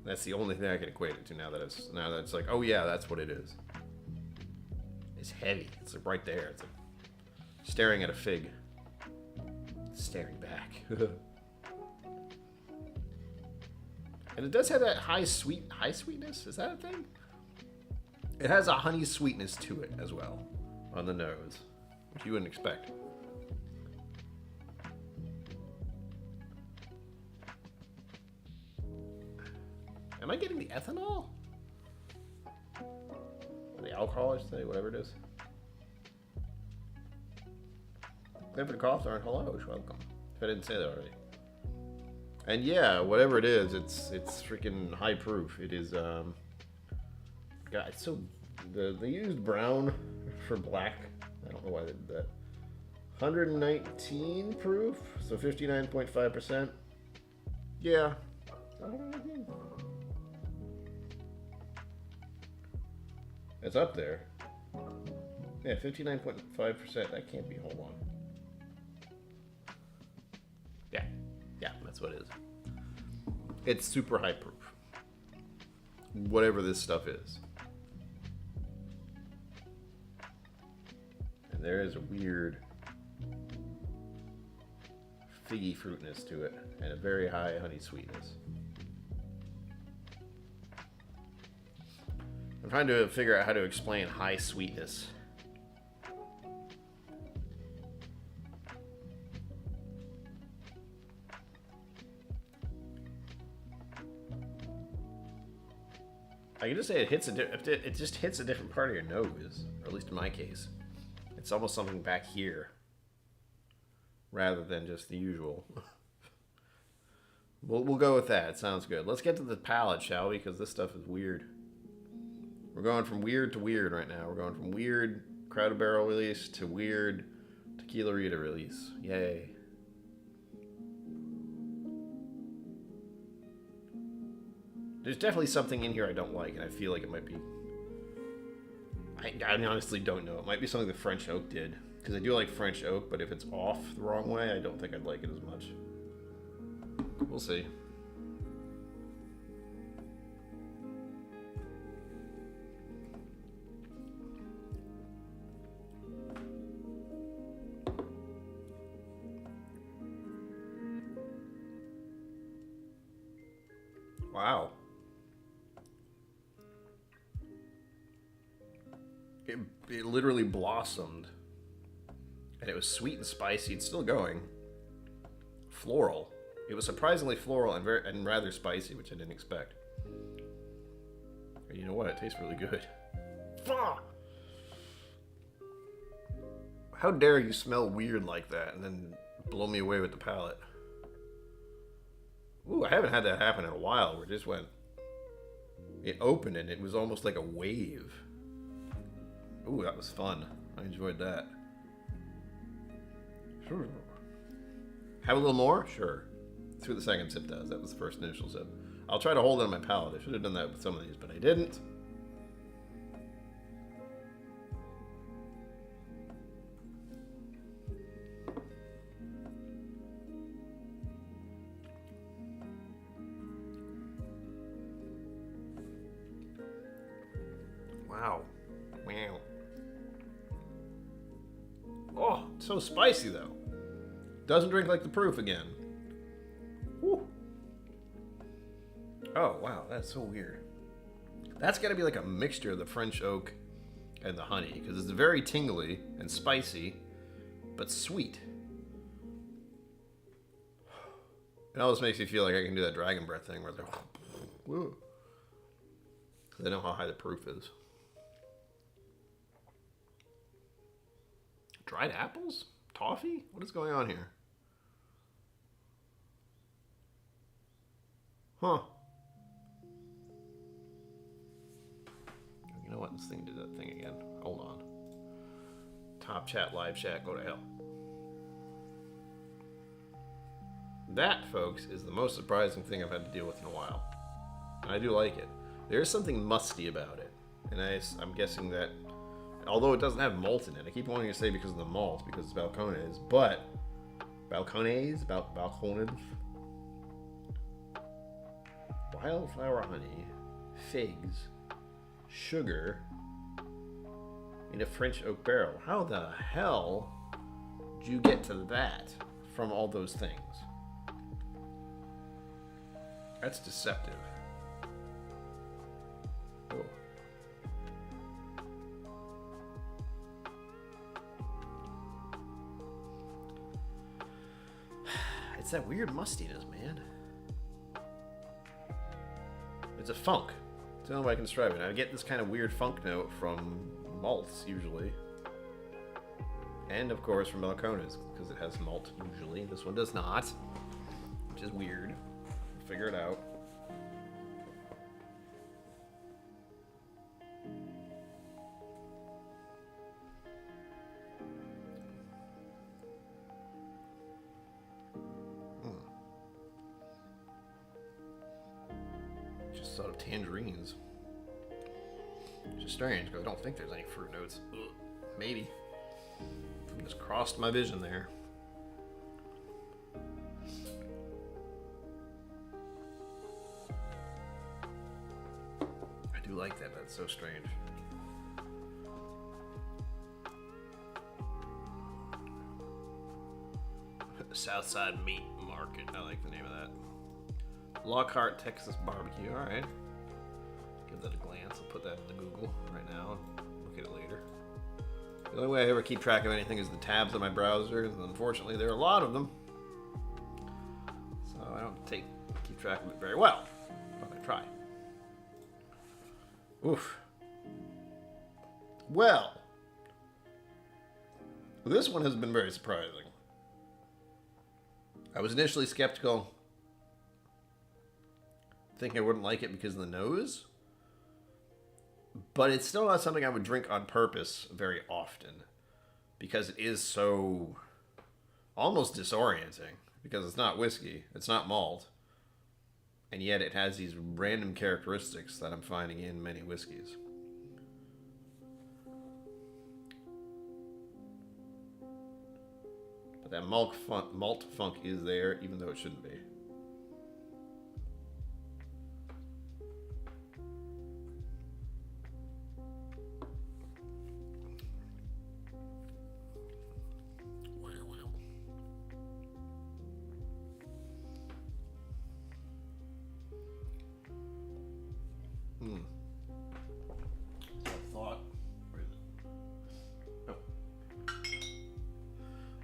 That's the only thing I can equate it to now that it's like, oh yeah, that's what it is. It's heavy. It's like right there. It's like staring at a fig. Staring back. And it does have that high sweetness. Is that a thing? It has a honey sweetness to it as well on the nose, which you wouldn't expect. Am I getting the ethanol? Or the alcohol, I should say, whatever it is. Clear for the cough, or hello, welcome. If I didn't say that already. And yeah, whatever it is, it's freaking high proof. It is God, it's so they used brown for black. I don't know why they did that. 119 proof, so 59.5%. Yeah. It's up there. Yeah, 59.5%. That can't be. Hold on. Yeah, that's what it is. It's super high proof. Whatever this stuff is. And there is a weird figgy fruitness to it and a very high honey sweetness. I'm trying to figure out how to explain high sweetness. I can just say it just hits a different part of your nose, or at least in my case. It's almost something back here, rather than just the usual. We'll go with that. It sounds good. Let's get to the palate, shall we? Because this stuff is weird. We're going from weird to weird right now. We're going from weird Crowded Barrel release to weird Tequila Rita release. Yay. There's definitely something in here I don't like, and I feel like it might be... I honestly don't know. It might be something the French oak did. Because I do like French oak, but if it's off the wrong way, I don't think I'd like it as much. We'll see. Wow. It literally blossomed. And it was sweet and spicy. It's still going. Floral. It was surprisingly floral and rather spicy, which I didn't expect. And you know what? It tastes really good. How dare you smell weird like that and then blow me away with the palate? Ooh, I haven't had that happen in a while where it just went... It opened and it was almost like a wave. Ooh, that was fun. I enjoyed that. Sure. Have a little more? Sure. That's what the second sip does. That was the first initial sip. I'll try to hold it on my palate. I should have done that with some of these, but I didn't. Wow. Wow. Oh, it's so spicy though. Doesn't drink like the proof again. Woo. Oh, wow, that's so weird. That's got to be like a mixture of the French oak and the honey, because it's very tingly and spicy, but sweet. It almost makes me feel like I can do that dragon breath thing where they're... Woo. Because I know how high the proof is. Dried apples? Toffee? What is going on here? Huh. You know what? This thing did that thing again. Hold on. Top chat, live chat, go to hell. That, folks, is the most surprising thing I've had to deal with in a while. And I do like it. There's something musty about it. And I'm guessing that, although it doesn't have malt in it, I keep wanting to say because of the malt, because it's Balcones, but Balcones? Balcones? Wildflower honey, figs, sugar in a French oak barrel. How the hell did you get to that from all those things. That's deceptive. Oh. It's that weird mustiness, man. It's a funk. That's the only way I can describe it. I get this kind of weird funk note from malts, usually. And, of course, from Balcones, because it has malt, usually. This one does not, which is weird. We'll figure it out. Just sort of tangerines. Which is strange, because I don't think there's any fruit notes. Ugh, maybe. Just crossed my vision there. I do like that. That's so strange. Southside Meat Market. I like the name of that. Lockhart, Texas Barbecue. All right. Give that a glance. I'll put that in the Google right now and look at it later. The only way I ever keep track of anything is the tabs on my browser, and unfortunately there are a lot of them. So I don't keep track of it very well, but I try. Oof. Well, this one has been very surprising. I was initially skeptical, thinking I wouldn't like it because of the nose. But it's still not something I would drink on purpose very often, because it is so almost disorienting, because it's not whiskey, it's not malt, and yet it has these random characteristics that I'm finding in many whiskeys. But that malt funk is there, even though it shouldn't be.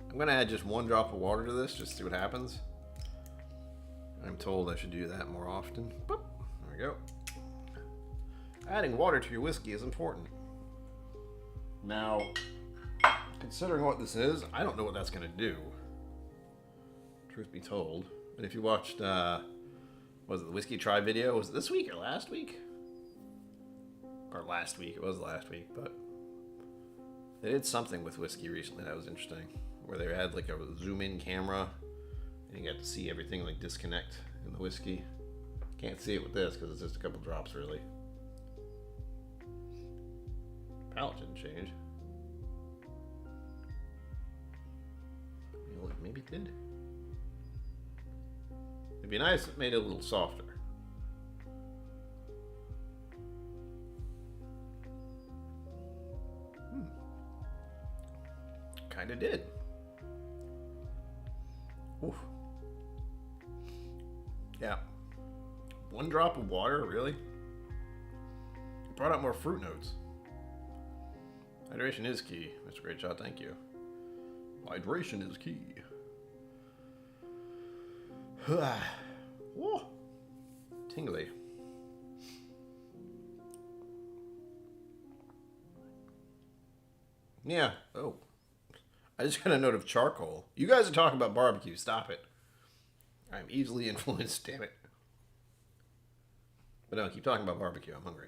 I'm going to add just one drop of water to this, just to see what happens. I'm told I should do that more often. Boop. There we go. Adding water to your whiskey is important. Now, considering what this is, I don't know what that's going to do. Truth be told. And if you watched, was it the Whiskey Try video? Was it this week or last week? Or last week. It was last week, but they did something with whiskey recently that was interesting. Where they had like a zoom-in camera, and you got to see everything like disconnect in the whiskey. Can't see it with this because it's just a couple drops, really. Palate didn't change. You know, maybe it did. It'd be nice if it made it a little softer. Kinda did. Oof. Yeah. One drop of water, really? It brought out more fruit notes. Hydration is key. That's a great shot, thank you. Hydration is key. Whoa. Tingly. Yeah. Oh. I just got a note of charcoal. You guys are talking about barbecue. Stop it. I'm easily influenced, damn it. But no, keep talking about barbecue. I'm hungry.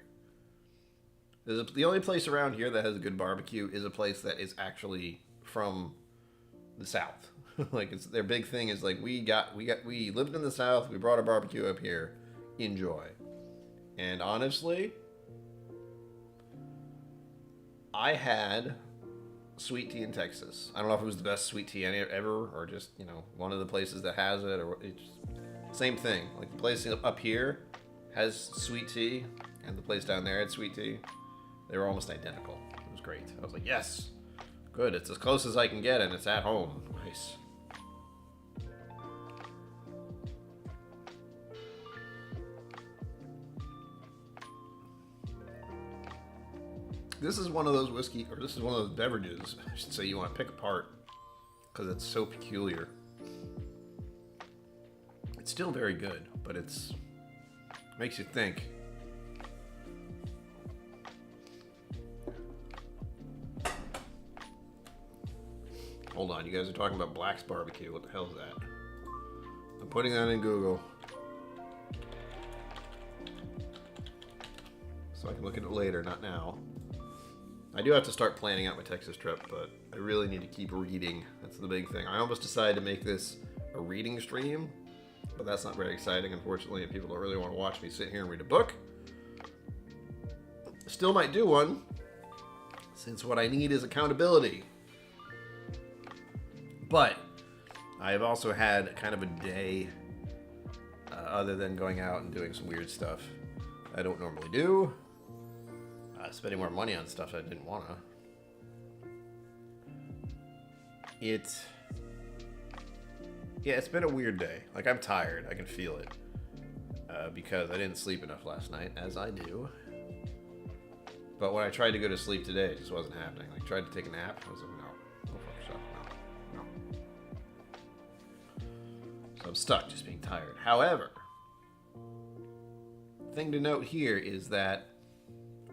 The only place around here that has a good barbecue is a place that is actually from the South. Like, it's their big thing is like, we lived in the South. We brought our barbecue up here. Enjoy. And honestly, I had sweet tea in Texas. I don't know if it was the best sweet tea ever, or just, you know, one of the places that has it, or it's same thing. Like, the place up here has sweet tea, and the place down there had sweet tea. They were almost identical. It was great. I was like, yes, good. It's as close as I can get, and it's at home. Nice. This is one of those whiskey, or this is one of those beverages, I should say, you want to pick apart because it's so peculiar. It's still very good, but it's makes you think. Hold on, you guys are talking about Black's Barbecue. What the hell is that? I'm putting that in Google so I can look at it later, not now. I do have to start planning out my Texas trip, but I really need to keep reading. That's the big thing. I almost decided to make this a reading stream, but that's not very exciting, unfortunately, and people don't really want to watch me sit here and read a book. Still might do one, since what I need is accountability. But I have also had kind of a day, other than going out and doing some weird stuff I don't normally do. Spending more money on stuff I didn't want to. It's been a weird day. Like, I'm tired. I can feel it. Because I didn't sleep enough last night, as I do. But when I tried to go to sleep today, it just wasn't happening. Like, tried to take a nap. I was like, no. Go fuck yourself. No. So I'm stuck just being tired. However, the thing to note here is that,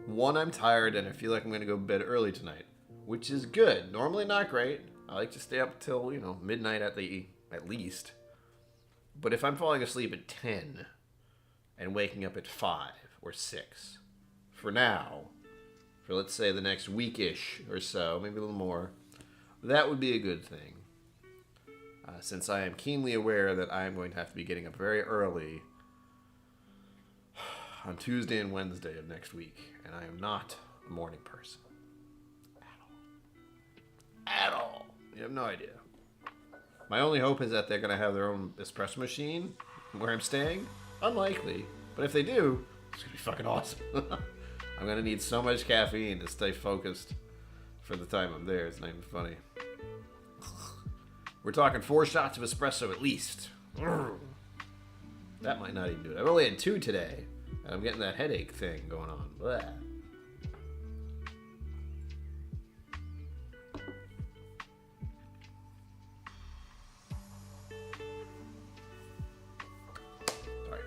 one, I'm tired and I feel like I'm going to go to bed early tonight, which is good. Normally not great. I like to stay up till, midnight at least. But if I'm falling asleep at 10 and waking up at 5 or 6, for now, for let's say the next week-ish or so, maybe a little more, that would be a good thing. Since I am keenly aware that I am going to have to be getting up very early on Tuesday and Wednesday of next week, and I am not a morning person. At all. You have no idea. My only hope is that they're going to have their own espresso machine where I'm staying. Unlikely. But if they do, it's going to be fucking awesome. I'm going to need so much caffeine to stay focused for the time I'm there. It's not even funny. We're talking 4 shots of espresso at least. That might not even do it. I've only had 2 today. And I'm getting that headache thing going on. Blah. Sorry.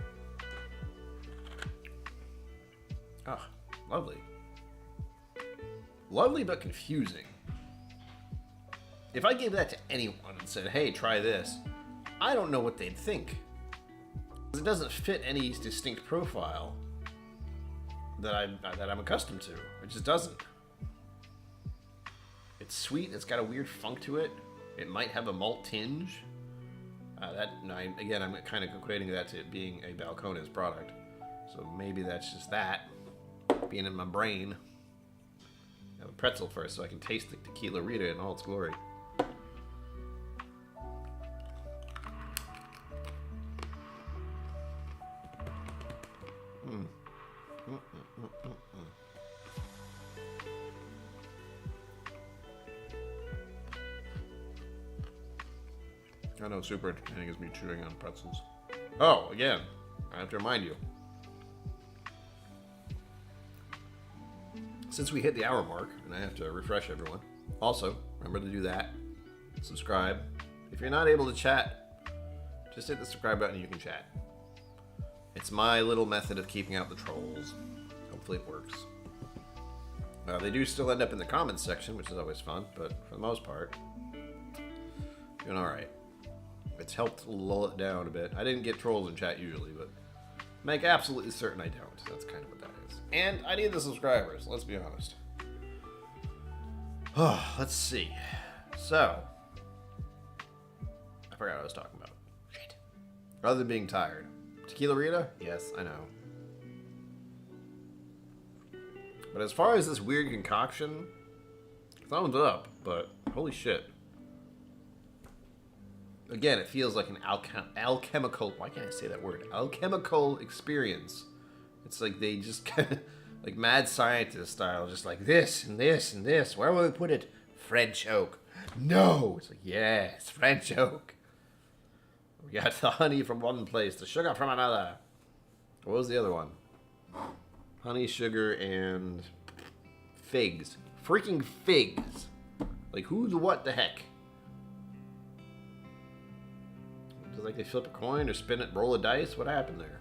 Ah, lovely. Lovely but confusing. If I gave that to anyone and said, hey, try this, I don't know what they'd think. It doesn't fit any distinct profile that I'm accustomed to. It just doesn't. It's sweet. It's got a weird funk to it. It might have a malt tinge. I'm kind of equating that to it being a Balcones product. So maybe that's just that being in my brain. I have a pretzel first so I can taste the tequila Rita in all its glory. I know, super entertaining is me chewing on pretzels. Oh, again, I have to remind you. Since we hit the hour mark, and I have to refresh everyone, also, remember to do that. Subscribe. If you're not able to chat, just hit the subscribe button and you can chat. It's my little method of keeping out the trolls. Hopefully it works. They do still end up in the comments section, which is always fun, but for the most part, doing alright. It's helped lull it down a bit. I didn't get trolls in chat usually, but make absolutely certain I don't. That's kind of what that is. And I need the subscribers, let's be honest. Let's see. So, I forgot what I was talking about. Shit. Other than being tired. Tequila Rita? Yes, I know. But as far as this weird concoction, thumbs up, but holy shit. Again, it feels like an alchemical, why can't I say that word? Alchemical experience. It's like they just kind of, like mad scientist style, just like this and this and this. Where will we put it? French oak. No! It's like, yes, French oak. We got the honey from one place, the sugar from another. What was the other one? Honey, sugar, and figs. Freaking figs. Like, who the what the heck? Is it like they flip a coin or spin it, roll a dice? What happened there?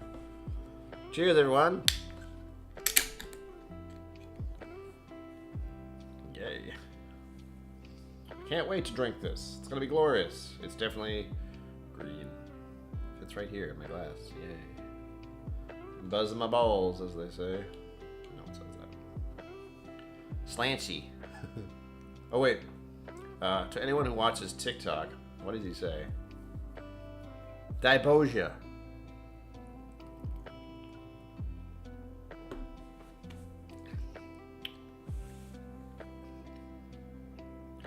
Cheers, everyone. Yay. Can't wait to drink this. It's going to be glorious. It's definitely green. Fits right here in my glass. Yay. Buzzing my balls, as they say. No one says that. Slanchy. Oh, wait. To anyone who watches TikTok, what does he say? Dibosia.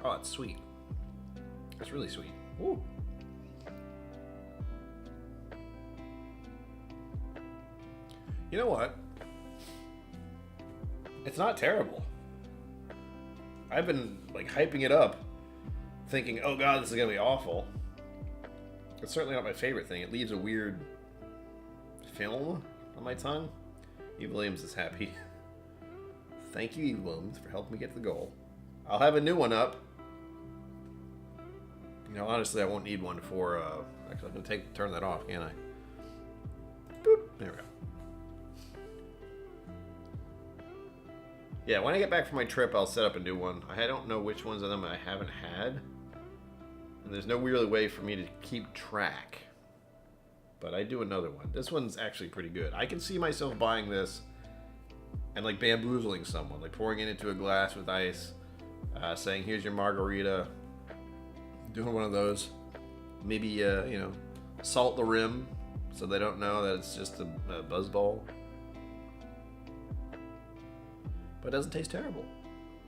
Oh, it's sweet. It's really sweet. Ooh. You know what? It's not terrible. I've been like hyping it up, thinking, oh god, this is gonna be awful. It's certainly not my favorite thing. It leaves a weird film on my tongue. E. Williams is happy. Thank you, E. Williams, for helping me get to the goal. I'll have a new one up. You know, honestly, I won't need one for, actually, I'm gonna turn that off, can't I? Boop. There we go. Yeah, when I get back from my trip, I'll set up a new one. I don't know which ones of them I haven't had. And there's no really way for me to keep track. But I do another one. This one's actually pretty good. I can see myself buying this and like bamboozling someone. Like pouring it into a glass with ice. Saying, here's your margarita. Doing one of those. Maybe, you know, salt the rim so they don't know that it's just a buzzball. But it doesn't taste terrible.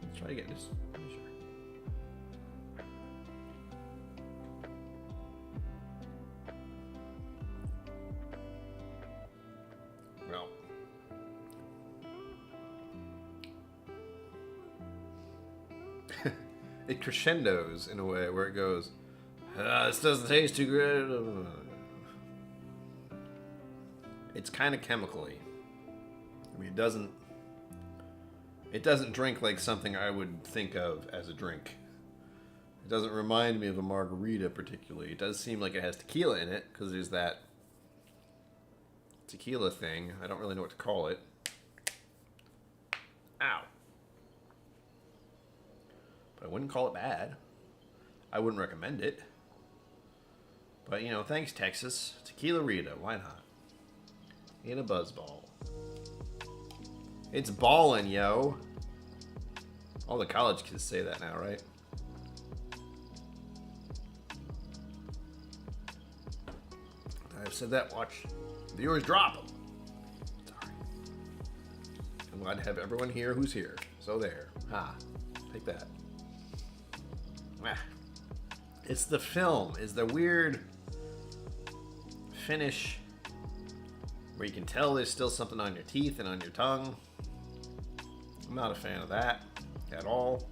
Let's try again, just to be sure. Well. It crescendos in a way where it goes, this doesn't taste too good. It's kind of chemically. I mean, it doesn't drink like something I would think of as a drink. It doesn't remind me of a margarita particularly. It does seem like it has tequila in it because there's that tequila thing. I don't really know what to call it. Ow. But I wouldn't call it bad. I wouldn't recommend it. But, you know, thanks, Texas. Tequila Rita, why not? In a buzzball. It's ballin', yo. All the college kids say that now, right? I've said that, watch viewers drop them. Sorry. I'm glad to have everyone here who's here. So there. Ha. Take that. Ah. It's the film. It's the weird finish where you can tell there's still something on your teeth and on your tongue. I'm not a fan of that at all.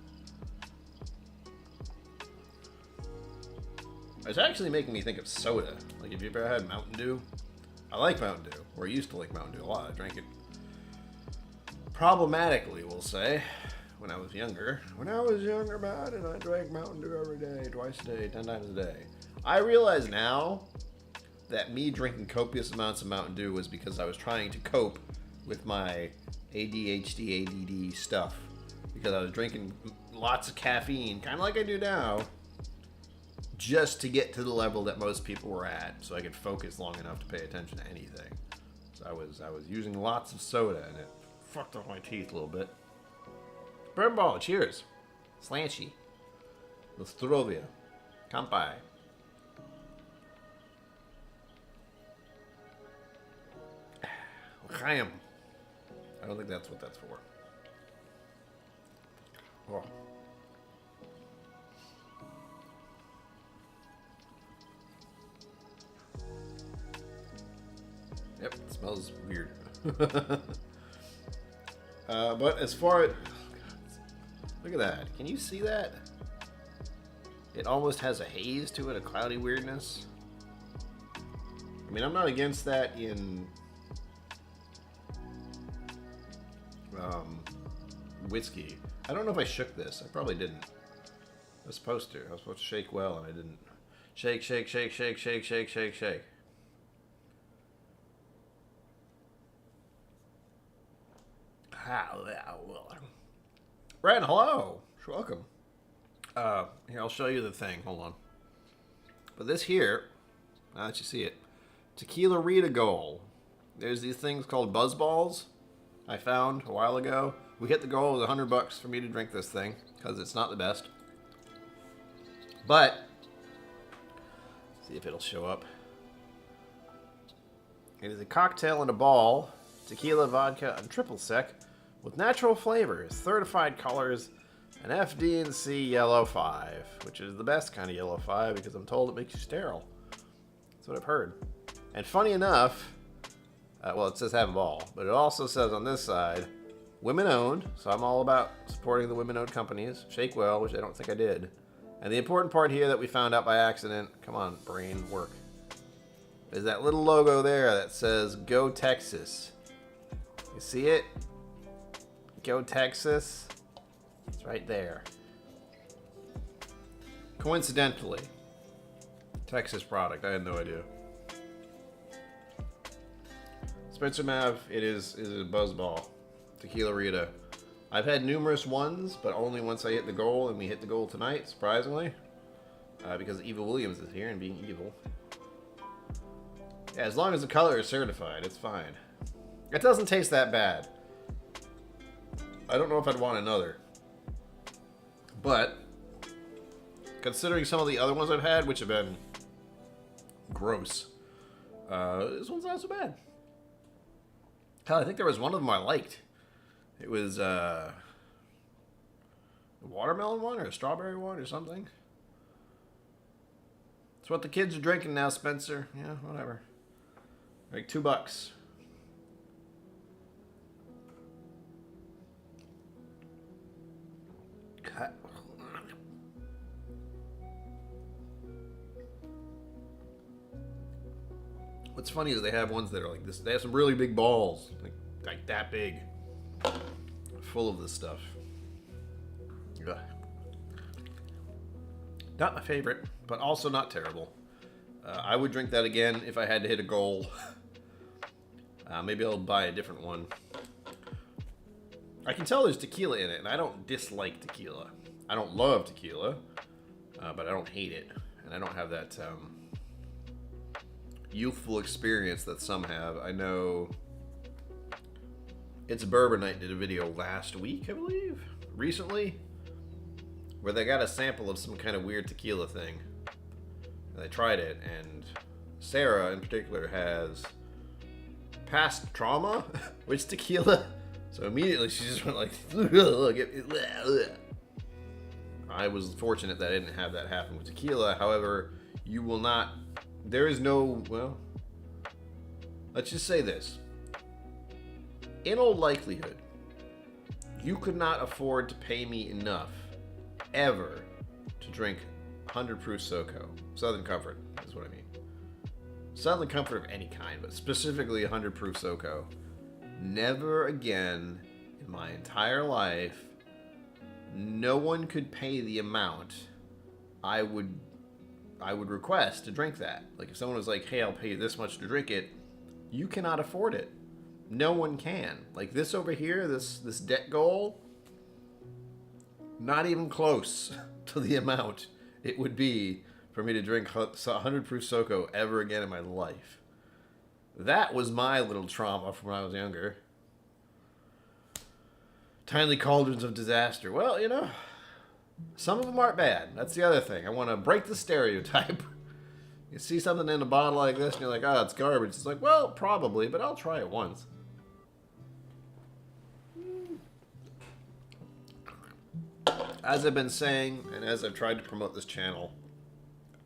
It's actually making me think of soda. Like, have you ever had Mountain Dew? I like Mountain Dew, or I used to like Mountain Dew a lot. I drank it problematically, we'll say, when I was younger. When I was younger, man, and I drank Mountain Dew every day, twice a day, 10 times a day. I realize now that me drinking copious amounts of Mountain Dew was because I was trying to cope with my ADHD, ADD stuff. Because I was drinking lots of caffeine, kind of like I do now, just to get to the level that most people were at, so I could focus long enough to pay attention to anything. So I was using lots of soda, and it fucked up my teeth a little bit. Bourbon ball, cheers. Slanchy. Nostrovia. Kampai. L'chaim. I don't think that's what that's for. Oh. Yep, it smells weird. But as far as... look at that. Can you see that? It almost has a haze to it, a cloudy weirdness. I mean, I'm not against that in... whiskey. I don't know if I shook this. I probably didn't. I was supposed to. I was supposed to shake well, and I didn't. Shake, shake, shake, shake, shake, shake, shake, shake. Ren, hello. Welcome. Here, I'll show you the thing. Hold on. But this here, now that you see it, Tequila Rita goal. There's these things called buzz balls I found a while ago. We hit the goal. It was $100 for me to drink this thing because it's not the best. But see if it'll show up. It is a cocktail in a ball, tequila, vodka, and triple sec with natural flavors, certified colors, and FD&C Yellow 5, which is the best kind of Yellow 5 because I'm told it makes you sterile. That's what I've heard. And funny enough, well, it says have a ball, but it also says on this side, women owned, so I'm all about supporting the women owned companies. Shake well, which I don't think I did. And the important part here that we found out by accident, come on, brain, work, is that little logo there that says Go Texas. You see it? Go Texas. It's right there. Coincidentally, Texas product. I had no idea. Spencer Mav, it is a buzzball. Tequila Rita. I've had numerous ones, but only once I hit the goal, and we hit the goal tonight, surprisingly. Because Eva Williams is here and being evil. Yeah, as long as the color is certified, it's fine. It doesn't taste that bad. I don't know if I'd want another. But, considering some of the other ones I've had, which have been gross, this one's not so bad. Hell, I think there was one of them I liked. It was a watermelon one or a strawberry one or something. It's what the kids are drinking now, Spencer. Yeah, whatever. Like $2. What's funny is they have ones that are like this. They have some really big balls, like that big, full of this stuff. Ugh. Not my favorite, but also not terrible. I would drink that again if I had to hit a goal. Maybe I'll buy a different one. I can tell there's tequila in it, and I don't dislike tequila. I don't love tequila, but I don't hate it. And I don't have that youthful experience that some have. I know It's Bourbon Night did a video last week, I believe, recently, where they got a sample of some kind of weird tequila thing. And they tried it, and Sarah in particular has past trauma with tequila, so immediately she just went like, I was fortunate that I didn't have that happen with tequila. However, you will not, there is no, well, let's just say this. In all likelihood, you could not afford to pay me enough ever to drink 100 proof SoCo. Southern Comfort is what I mean. Southern Comfort of any kind, but specifically 100 proof SoCo. Never again in my entire life, no one could pay the amount I would request to drink that. Like if someone was like, hey, I'll pay you this much to drink it, you cannot afford it. No one can. Like this over here, this debt goal, not even close to the amount it would be for me to drink 100 proof SoCo ever again in my life. That was my little trauma from when I was younger. Tiny cauldrons of disaster. Well, you know, some of them aren't bad. That's the other thing. I want to break the stereotype. You see something in a bottle like this and you're like, oh, it's garbage. It's like, well, probably, but I'll try it once. As I've been saying, and as I've tried to promote this channel,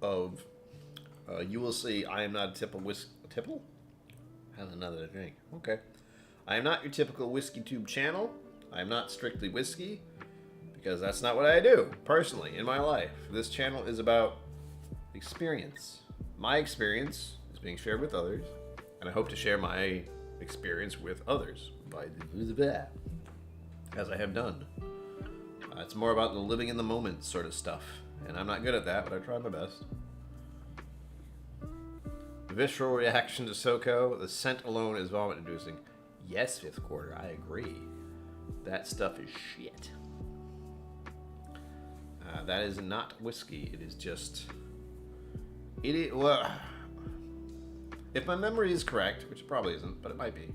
you will see I am not a typical whiskey... Typical? How's another drink? Okay. I am not your typical whiskey tube channel. I am not strictly whiskey, because that's not what I do, personally, in my life. This channel is about experience. My experience is being shared with others, and I hope to share my experience with others. as I have done. It's more about the living in the moment sort of stuff, and I'm not good at that, but I try my best. Visceral reaction to SoCo. The scent alone is vomit-inducing. Yes, fifth quarter, I agree. That stuff is shit. That is not whiskey. It is just... Well, if my memory is correct, which it probably isn't, but it might be,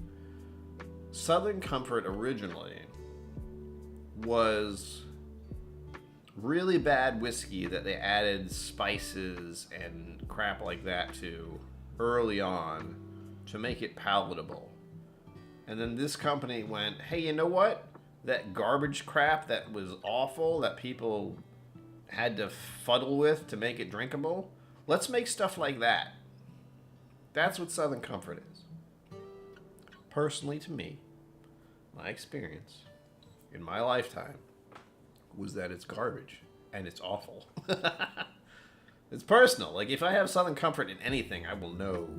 Southern Comfort originally was really bad whiskey that they added spices and crap like that to early on to make it palatable. And then this company went, hey, you know what? That garbage crap that was awful that people had to fuddle with to make it drinkable, let's make stuff like that. That's what Southern Comfort is. Personally, to me, my experience in my lifetime was that it's garbage and it's awful. It's personal. Like, if I have Southern Comfort in anything, I will know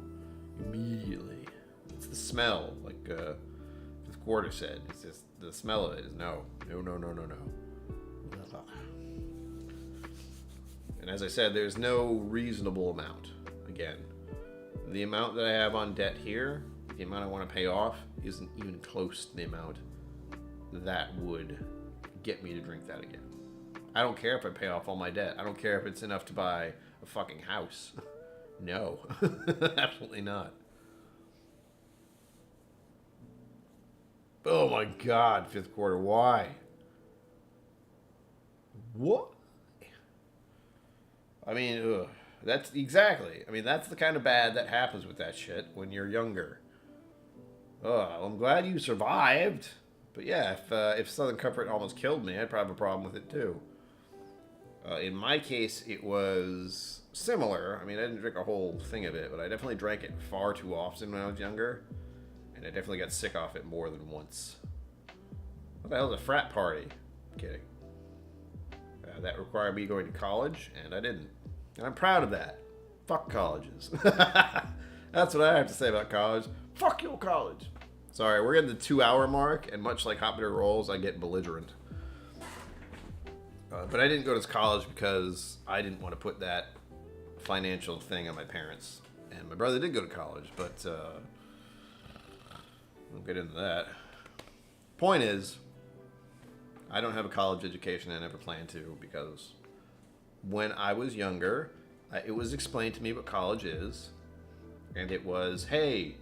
immediately. It's the smell, like Fifth Quarter said. It's just the smell of it is no. And as I said, there's no reasonable amount. Again, the amount that I have on debt here, the amount I want to pay off, isn't even close to the amount that would get me to drink that again. I don't care if I pay off all my debt. I don't care if it's enough to buy a fucking house. No, absolutely not. Oh my God, Fifth Quarter, why? What? I mean, ugh. That's exactly. I mean, that's the kind of bad that happens with that shit when you're younger. Well, I'm glad you survived. But yeah, if Southern Comfort almost killed me, I'd probably have a problem with it too. In my case, it was similar. I mean, I didn't drink a whole thing of it, but I definitely drank it far too often when I was younger. And I definitely got sick off it more than once. What the hell is a frat party? I'm kidding. That required me going to college, and I didn't. And I'm proud of that. Fuck colleges. That's what I have to say about college. Fuck your college. Sorry, we're getting the 2-hour mark, and much like Hot Bitter Rolls, I get belligerent. But I didn't go to college because I didn't want to put that financial thing on my parents. And my brother did go to college, but we'll get into that. Point is, I don't have a college education. I never plan to, because when I was younger, it was explained to me what college is. And it was, hey,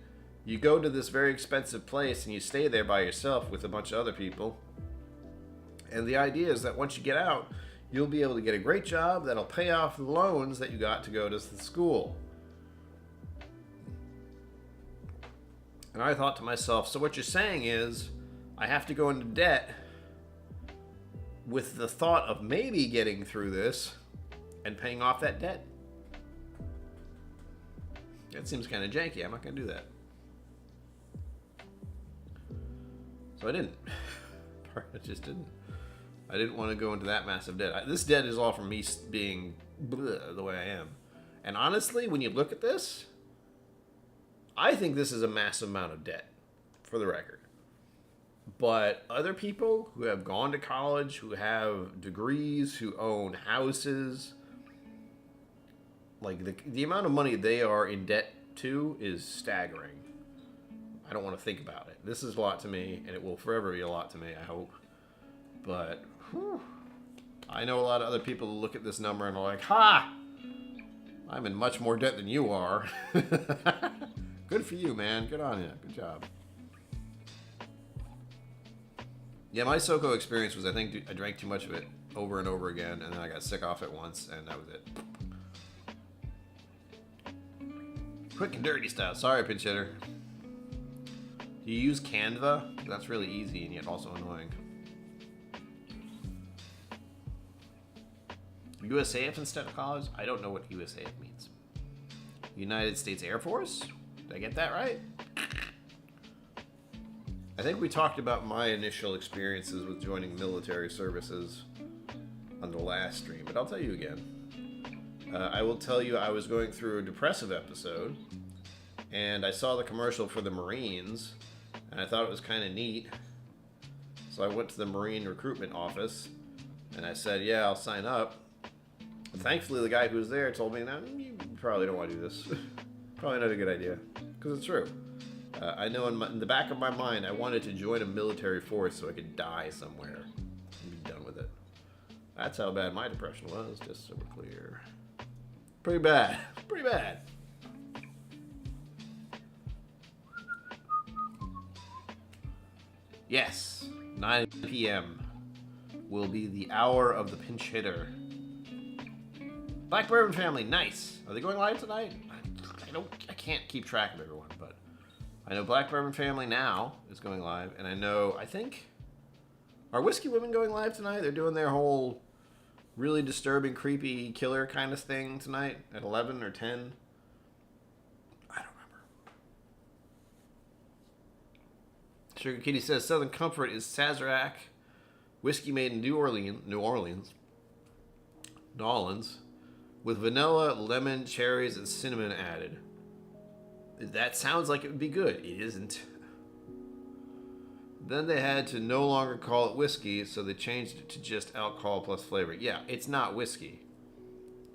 you go to this very expensive place and you stay there by yourself with a bunch of other people. And the idea is that once you get out, you'll be able to get a great job that'll pay off the loans that you got to go to the school. And I thought to myself, so what you're saying is I have to go into debt with the thought of maybe getting through this and paying off that debt? That seems kind of janky. I'm not going to do that. So I didn't. I just didn't. I didn't want to go into that massive debt. This debt is all from me being the way I am. And honestly, when you look at this, I think this is a massive amount of debt, for the record. But other people who have gone to college, who have degrees, who own houses, like the amount of money they are in debt to is staggering. I don't want to think about it. This is a lot to me, and it will forever be a lot to me, I hope. But whew, I know a lot of other people who look at this number and are like, ha! I'm in much more debt than you are. Good for you, man. Good on you. Good job. Yeah, my SoCo experience was, I think I drank too much of it over and over again, and then I got sick off it once, and that was it. Quick and dirty style. Sorry, pinch hitter. Do you use Canva? That's really easy and yet also annoying. USAF instead of college? I don't know what USAF means. United States Air Force? Did I get that right? I think we talked about my initial experiences with joining military services on the last stream, but I'll tell you again. I will tell you I was going through a depressive episode, and I saw the commercial for the Marines, and I thought it was kind of neat. So I went to the Marine recruitment office, and I said, yeah, I'll sign up. And thankfully, the guy who was there told me, no, you probably don't want to do this. Probably not a good idea, because it's true. I know in the back of my mind, I wanted to join a military force so I could die somewhere and be done with it. That's how bad my depression was, just so we're clear. Pretty bad. Pretty bad. Yes, 9 p.m. will be the hour of the pinch hitter. Black Bourbon family, nice. Are they going live tonight? I can't keep track of everyone, but I know Black Bourbon family now is going live, and I think, are Whiskey Women going live tonight? They're doing their whole really disturbing, creepy killer kind of thing tonight at 11 or 10. I don't remember. Sugar Kitty says Southern Comfort is Sazerac whiskey made in New Orleans, with vanilla, lemon, cherries, and cinnamon added. That sounds like it would be good. It isn't. Then they had to no longer call it whiskey, so they changed it to just alcohol plus flavor. Yeah, it's not whiskey.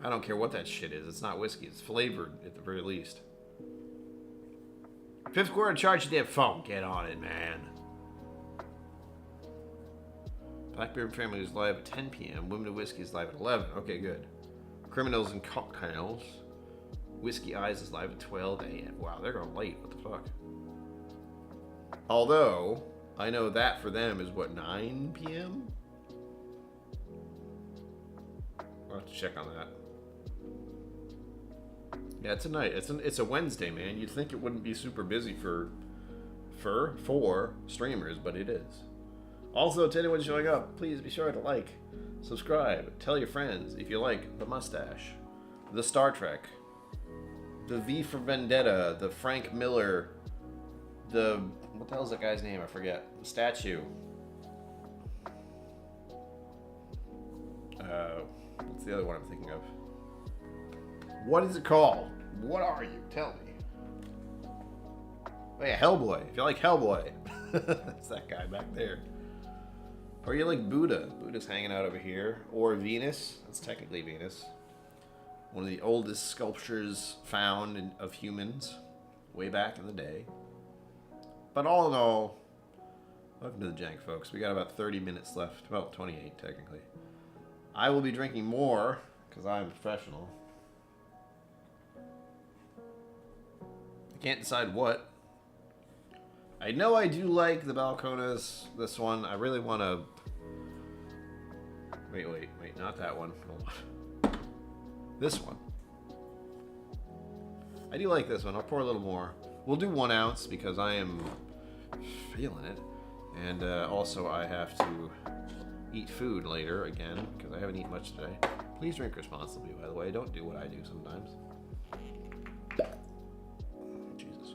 I don't care what that shit is. It's not whiskey. It's flavored at the very least. Fifth quarter, charge your damn phone. Get on it, man. Blackbeard Family is live at 10 p.m. Women of Whiskey is live at 11. Okay, good. Criminals and Cocktails. Whiskey Eyes is live at 12 a.m. Wow, they're going late. What the fuck? Although, I know that for them is what, 9 p.m.? I'll have to check on that. Yeah, it's a night. It's a Wednesday, man. You'd think it wouldn't be super busy for streamers, but it is. Also, to anyone showing up, please be sure to like, subscribe, tell your friends if you like the mustache, the Star Trek, the V for Vendetta, the Frank Miller, the, what the hell is that guy's name? I forget. The statue. What's the other one I'm thinking of? What is it called? What are you? Tell me. Oh yeah, Hellboy. If you like Hellboy. That's that guy back there. Or you like Buddha. Buddha's hanging out over here. Or Venus. That's technically Venus. One of the oldest sculptures found of humans. Way back in the day. But all in all, welcome to the jank, folks. We got about 30 minutes left. Well, 28 technically. I will be drinking more, because I'm a professional. I can't decide what. I know I do like the Balcones, this one. I really want to... Wait, not that one. Hold on. This one. I do like this one. I'll pour a little more. We'll do 1 ounce because I am feeling it. And also I have to eat food later again because I haven't eaten much today. Please drink responsibly, by the way. Don't do what I do sometimes. Jesus.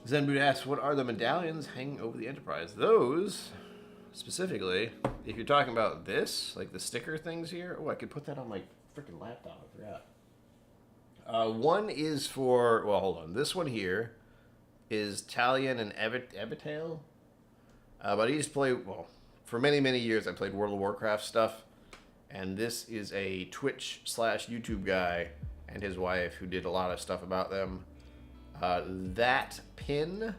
Zenboot asks, what are the medallions hanging over the Enterprise? Those, specifically, if you're talking about this, like the sticker things here. Oh, I could put that on my freaking laptop. I forgot. One is for, well, hold on. This one here is Talion and Ebitail. But I used to play, well, for many, many years I played World of Warcraft stuff. And this is a Twitch/YouTube guy and his wife who did a lot of stuff about them. That pin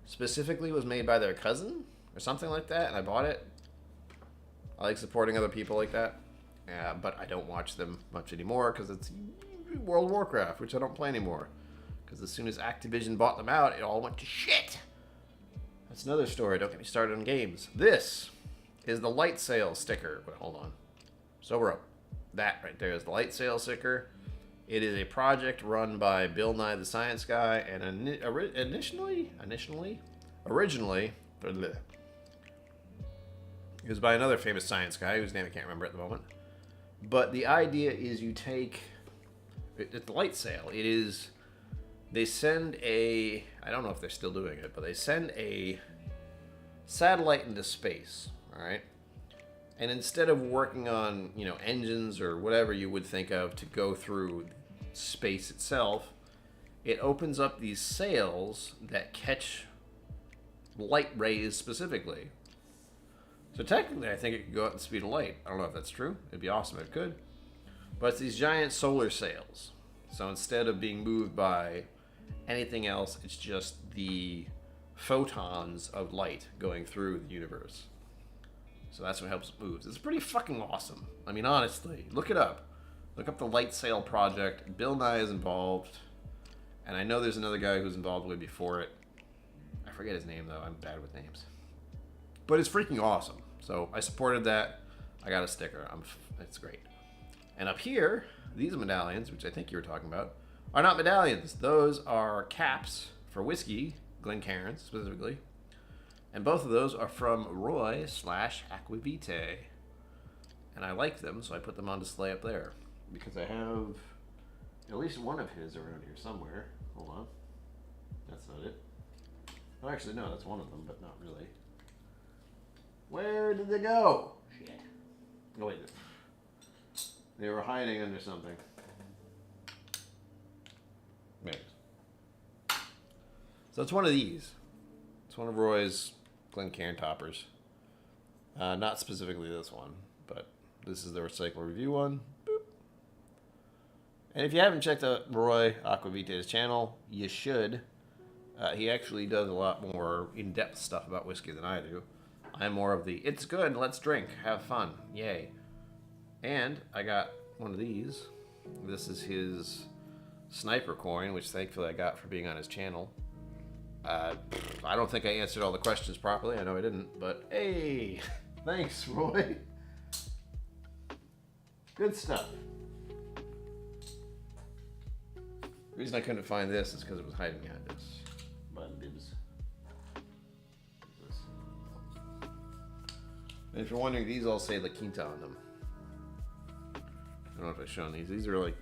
specifically was made by their cousin or something like that, and I bought it. I like supporting other people like that, but I don't watch them much anymore because it's World of Warcraft, which I don't play anymore. Because as soon as Activision bought them out, it all went to shit. That's another story. Don't get me started on games. This is the light sail sticker. But hold on. Sober up. That right there is the light sail sticker. It is a project run by Bill Nye the Science Guy, and originally, it was by another famous science guy whose name I can't remember at the moment. But the idea is you take the light sail. It is, they send a, I don't know if they're still doing it, but they send a satellite into space, all right? And instead of working on, engines or whatever you would think of to go through space itself, it opens up these sails that catch light rays specifically. So technically, I think it could go at the speed of light. I don't know if that's true. It'd be awesome if it could. But it's these giant solar sails. So instead of being moved by anything else, it's just the photons of light going through the universe. So that's what helps it move. It's pretty fucking awesome. I mean, honestly, look it up. Look up the Light Sail Project. Bill Nye is involved. And I know there's another guy who's involved way before it. I forget his name, though. I'm bad with names. But it's freaking awesome. So I supported that. I got a sticker. It's great. And up here, these medallions, which I think you were talking about, are not medallions. Those are caps for whiskey, Glencairn specifically. And both of those are from Roy/Aquavitae. And I like them, so I put them on display up there. Because I have at least one of his around here somewhere. Hold on. That's not it. Oh, actually, no, that's one of them, but not really. Where did they go? Shit. Oh, wait. They were hiding under something. There it is. So it's one of these. It's one of Roy's Glencairn toppers. Not specifically this one, but this is the Recycle Review one. Boop. And if you haven't checked out Roy Aquavitae's channel, you should. He actually does a lot more in-depth stuff about whiskey than I do. I'm more of the, it's good, let's drink, have fun, yay. And I got one of these. This is his sniper coin, which thankfully I got for being on his channel. I don't think I answered all the questions properly. I know I didn't, but hey, thanks, Roy. Good stuff. The reason I couldn't find this is because it was hiding behind this. Button bibs. And if you're wondering, these all say La Quinta on them. I don't know if I've shown these. These are like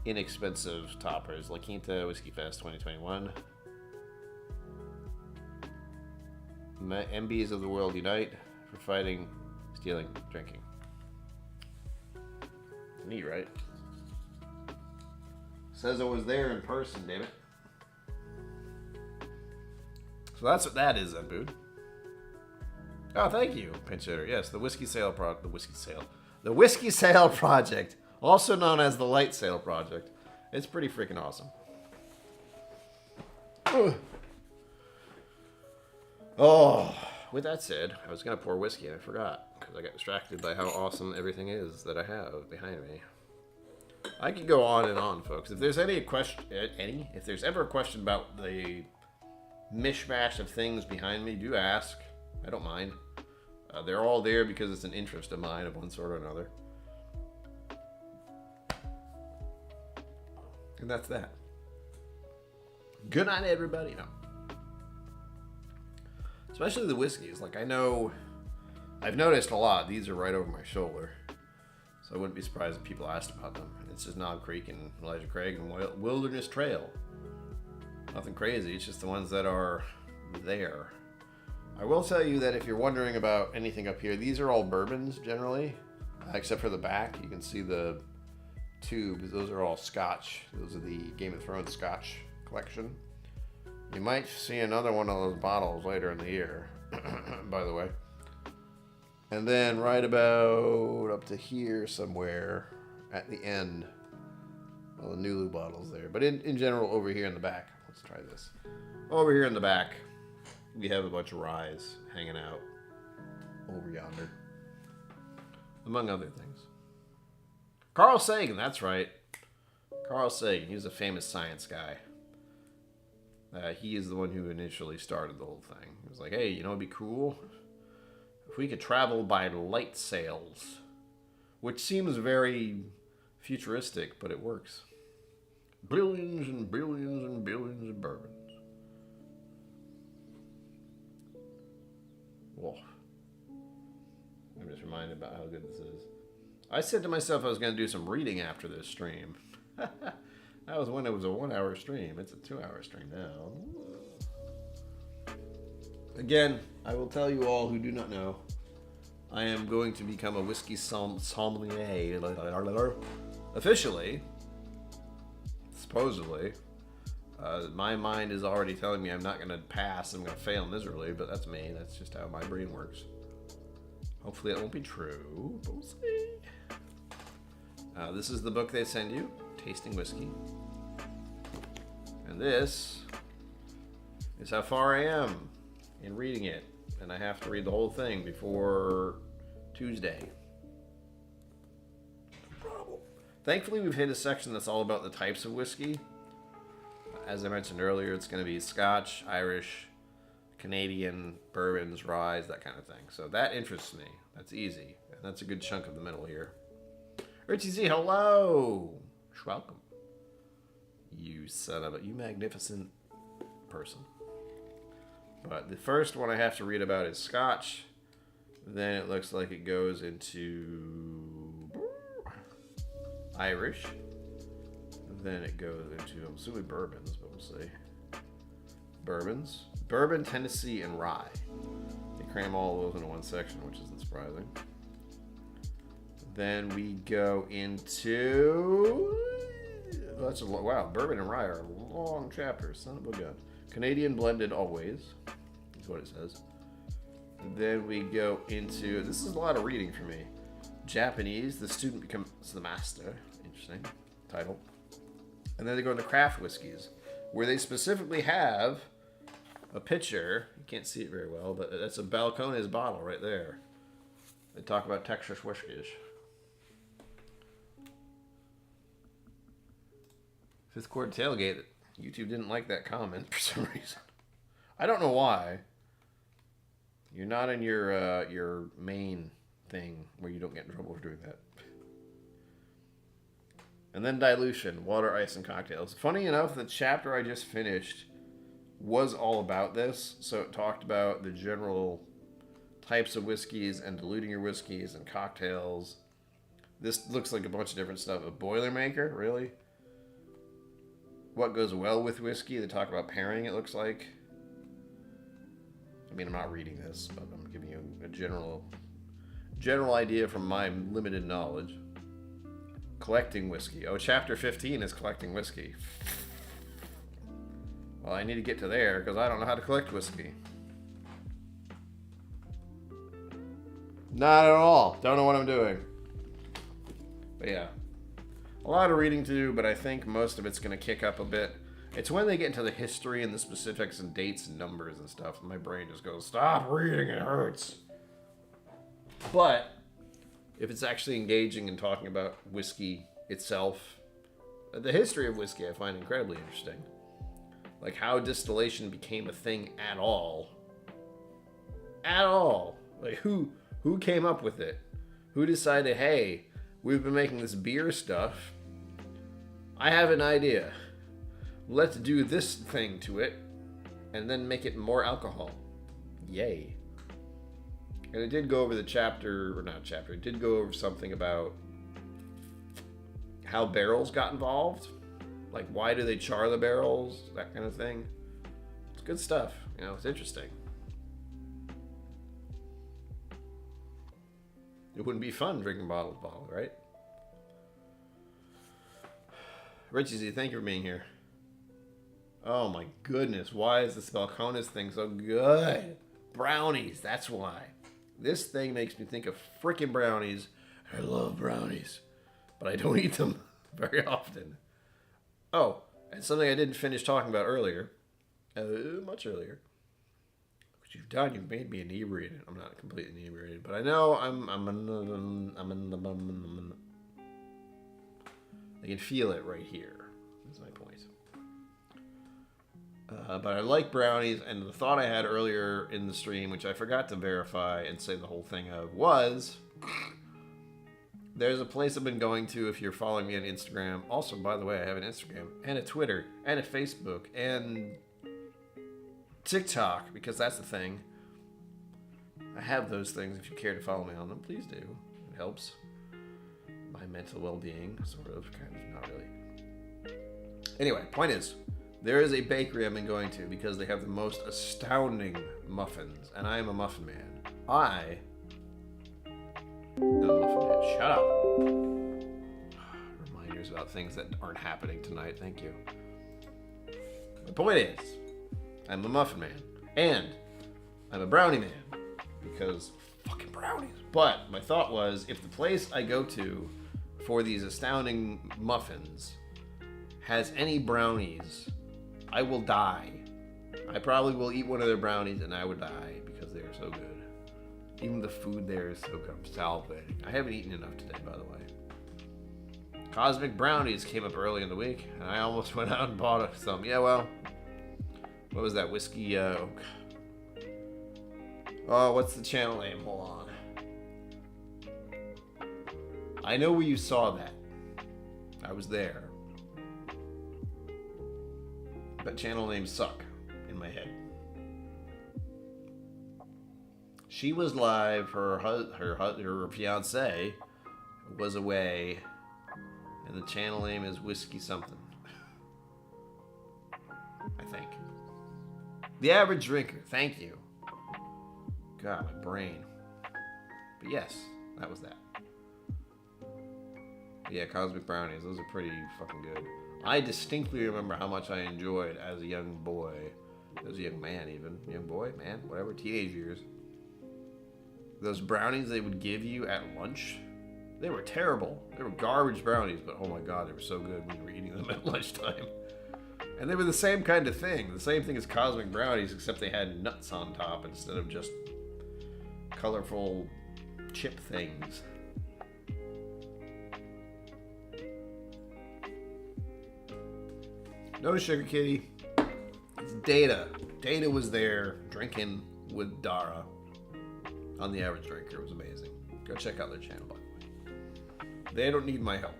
inexpensive toppers. La Quinta Whiskey Fest 2021. MBs of the world unite for fighting, stealing, drinking. Neat, right? Says I was there in person, damn it. So that's what that is, then, dude. Oh, thank you, pinch hitter. Yes, the Whiskey Sale Project, also known as the Light Sail Project. It's pretty freaking awesome. Oh, with that said, I was gonna pour whiskey and I forgot because I got distracted by how awesome everything is that I have behind me. I could go on and on, folks. If there's if there's ever a question about the mishmash of things behind me, do ask. I don't mind. They're all there because it's an interest of mine of one sort or another. And that's that. Good night, everybody. No. Especially the whiskeys. Like, I've noticed a lot. These are right over my shoulder. So I wouldn't be surprised if people asked about them. It's just Knob Creek and Elijah Craig and Wilderness Trail. Nothing crazy. It's just the ones that are there. I will tell you that if you're wondering about anything up here, these are all bourbons generally, except for the back. You can see the tubes. Those are all Scotch. Those are the Game of Thrones Scotch collection. You might see another one of those bottles later in the year, by the way. And then right about up to here somewhere at the end, all the Nulu bottles there. But in general, over here in the back, let's try this. Over here in the back, we have a bunch of ryes hanging out over yonder, among other things. Carl Sagan, that's right. Carl Sagan, he was a famous science guy. He is the one who initially started the whole thing. He was like, hey, you know what'd be cool? If we could travel by light sails, which seems very futuristic, but it works. Billions and billions and billions of bourbons. Whoa. I'm just reminded about how good this is. I said to myself I was going to do some reading after this stream. That was when it was a 1-hour stream. It's a 2-hour stream now. Again, I will tell you all who do not know, I am going to become a whiskey sommelier officially supposedly. My mind is already telling me I'm not going to pass. I'm going to fail miserably, but that's me. That's just how my brain works. Hopefully it won't be true, but we'll see. This is the book they send you, Tasting Whiskey. And this is how far I am in reading it. And I have to read the whole thing before Tuesday. No problem. Thankfully, we've hit a section that's all about the types of whiskey. As I mentioned earlier, it's going to be Scotch, Irish, Canadian, bourbons, rye, that kind of thing. So that interests me. That's easy. And that's a good chunk of the middle here. Richie Z, hello! Welcome. You magnificent person. But the first one I have to read about is Scotch. Then it looks like it goes into Irish. Then it goes into, I'm assuming bourbons, but we'll see. Bourbons. Bourbon, Tennessee, and rye. They cram all those into one section, which isn't surprising. Then we go into... wow, bourbon and rye are long chapters. Son of a gun. Canadian blended always, is what it says. And then we go into... This is a lot of reading for me. Japanese, the student becomes the master. Interesting title. And then they go into craft whiskeys, where they specifically have a picture. You can't see it very well, but that's a Balcones bottle right there. They talk about Texas whiskeys. Fifth Chord Tailgate. YouTube didn't like that comment for some reason. I don't know why. You're not in your main thing where you don't get in trouble for doing that. And then dilution, water, ice, and cocktails. Funny enough, the chapter I just finished was all about this. So it talked about the general types of whiskeys and diluting your whiskeys and cocktails. This looks like a bunch of different stuff. A Boilermaker, really? What goes well with whiskey? They talk about pairing, it looks like. I mean, I'm not reading this, but I'm giving you a general idea from my limited knowledge. Collecting whiskey. Oh, chapter 15 is collecting whiskey. Well, I need to get to there because I don't know how to collect whiskey. Not at all. Don't know what I'm doing. But yeah. A lot of reading to do, but I think most of it's going to kick up a bit. It's when they get into the history and the specifics and dates and numbers and stuff, my brain just goes, stop reading, it hurts. But if it's actually engaging and talking about whiskey itself, the history of whiskey I find incredibly interesting. Like how distillation became a thing at all. At all. Like who came up with it? Who decided, hey, we've been making this beer stuff. I have an idea. Let's do this thing to it and then make it more alcohol. Yay. And it did go over it did go over something about how barrels got involved. Like, why do they char the barrels? That kind of thing. It's good stuff. You know, it's interesting. It wouldn't be fun drinking bottle to bottle, right? Richie Z, thank you for being here. Oh my goodness, why is this Balcones thing so good? Brownies, that's why. This thing makes me think of frickin' brownies. I love brownies, but I don't eat them very often. Oh, and something I didn't finish talking about earlier, much earlier. What you've done, you've made me inebriated. I'm not completely inebriated, but I know I can feel it right here. That's my point. But I like brownies, and the thought I had earlier in the stream, which I forgot to verify and say the whole thing of, was there's a place I've been going to if you're following me on Instagram. Also, by the way, I have an Instagram and a Twitter and a Facebook and TikTok, because that's the thing. I have those things. If you care to follow me on them, please do. It helps my mental well-being, sort of, kind of, not really. Anyway, point is, there is a bakery I've been going to because they have the most astounding muffins, and I am a muffin man. I am a muffin man. Shut up. Reminders cares about things that aren't happening tonight. Thank you. The point is, I'm a muffin man. And I'm a brownie man. Because fucking brownies. But my thought was, if the place I go to for these astounding muffins has any brownies, I will die. I probably will eat one of their brownies and I would die because they are so good. Even the food there is so good. I'm salivating. I haven't eaten enough today, by the way. Cosmic brownies came up early in the week, and I almost went out and bought some. Yeah, well, what was that whiskey? Oh, what's the channel name? Hold on. I know where you saw that. I was there. But channel names suck in my head. She was live. Her fiance was away, and the channel name is Whiskey something. I think. The Average Drinker. Thank you. God, my brain. But yes, that was that. Yeah, Cosmic Brownies. Those are pretty fucking good. I distinctly remember how much I enjoyed as a young boy, as a young man even. Young boy, man, whatever, teenage years. Those brownies they would give you at lunch, they were terrible. They were garbage brownies, but oh my god, they were so good when you were eating them at lunchtime. And they were the same kind of thing. The same thing as Cosmic Brownies, except they had nuts on top instead of just colorful chip things. No Sugar Kitty. It's Data. Data was there drinking with Dara on The Average Drinker. It was amazing. Go check out their channel, by the way. They don't need my help.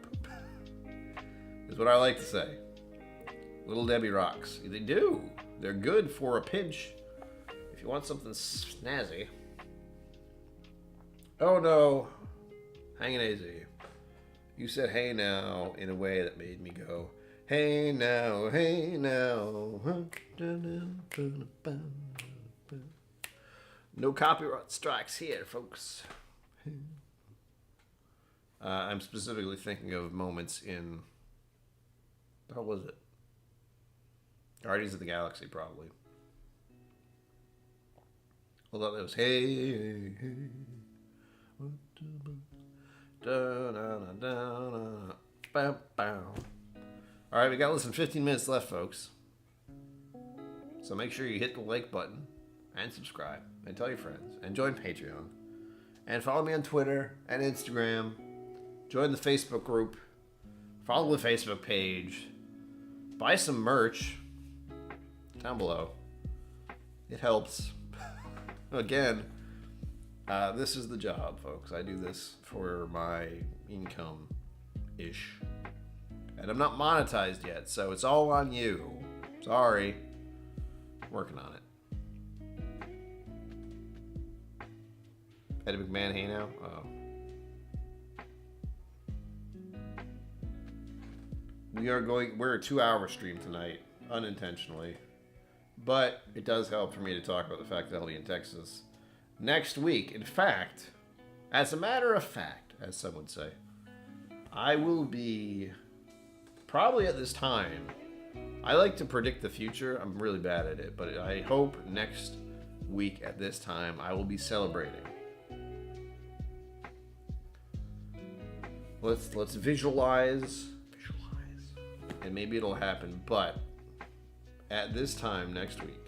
Is what I like to say. Little Debbie rocks. They do. They're good for a pinch. If you want something snazzy. Oh no. Hanging easy. You said hey now in a way that made me go, hey now, hey now. No copyright strikes here, folks. I'm specifically thinking of moments in... How was it? Guardians of the Galaxy, probably. Although it was hey, hey. Alright, we got less than 15 minutes left, folks. So make sure you hit the like button and subscribe and tell your friends and join Patreon and follow me on Twitter and Instagram. Join the Facebook group. Follow the Facebook page. Buy some merch down below. It helps. Again, this is the job, folks. I do this for my income-ish. And I'm not monetized yet, so it's all on you. Sorry. Working on it. Eddie McMahon, hey now? Oh. We're a 2-hour stream tonight, unintentionally. But it does help for me to talk about the fact that I'll be in Texas next week. In fact, as a matter of fact, as some would say, I will be probably at this time. I like to predict the future. I'm really bad at it, but I hope next week at this time I will be celebrating. Let's visualize, and maybe it'll happen. But at this time next week,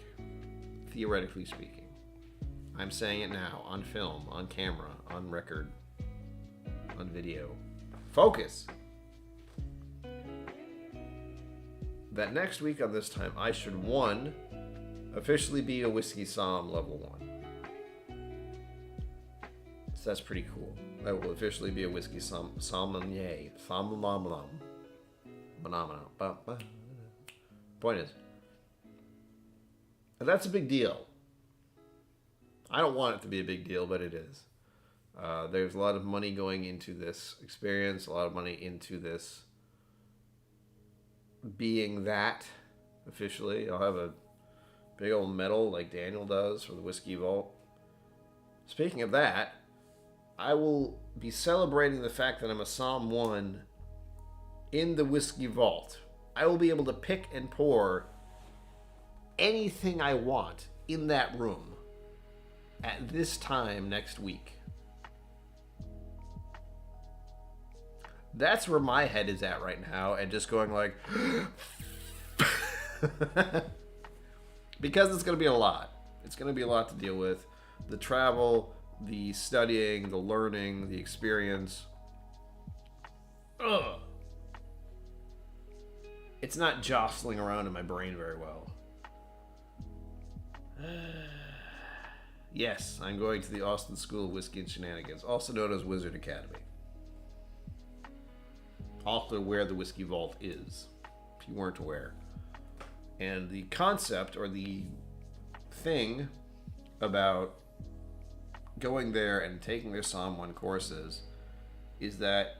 theoretically speaking, I'm saying it now, on film, on camera, on record, on video. Focus! That next week on this time, I should, 1, officially be a Whiskey Somm level 1. So that's pretty cool. I will officially be a Whiskey Sommelier. Phenomenon. Point is, that's a big deal. I don't want it to be a big deal, but it is. There's a lot of money going into this experience, a lot of money into this being that officially. I'll have a big old medal like Daniel does for the Whiskey Vault. Speaking of that, I will be celebrating the fact that I'm a Somm 1 in the whiskey vault, I will be able to pick and pour anything I want in that room at this time next week. That's where my head is at right now, and just going like, because it's going to be a lot. It's going to be a lot to deal with. The travel, the studying, the learning, the experience. Ugh. It's not jostling around in my brain very well. Yes, I'm going to the Austin School of Whiskey and Shenanigans, also known as Wizard Academy. Also where the Whiskey Vault is, if you weren't aware. And the concept, or the thing about going there and taking their Psalm 1 courses, is that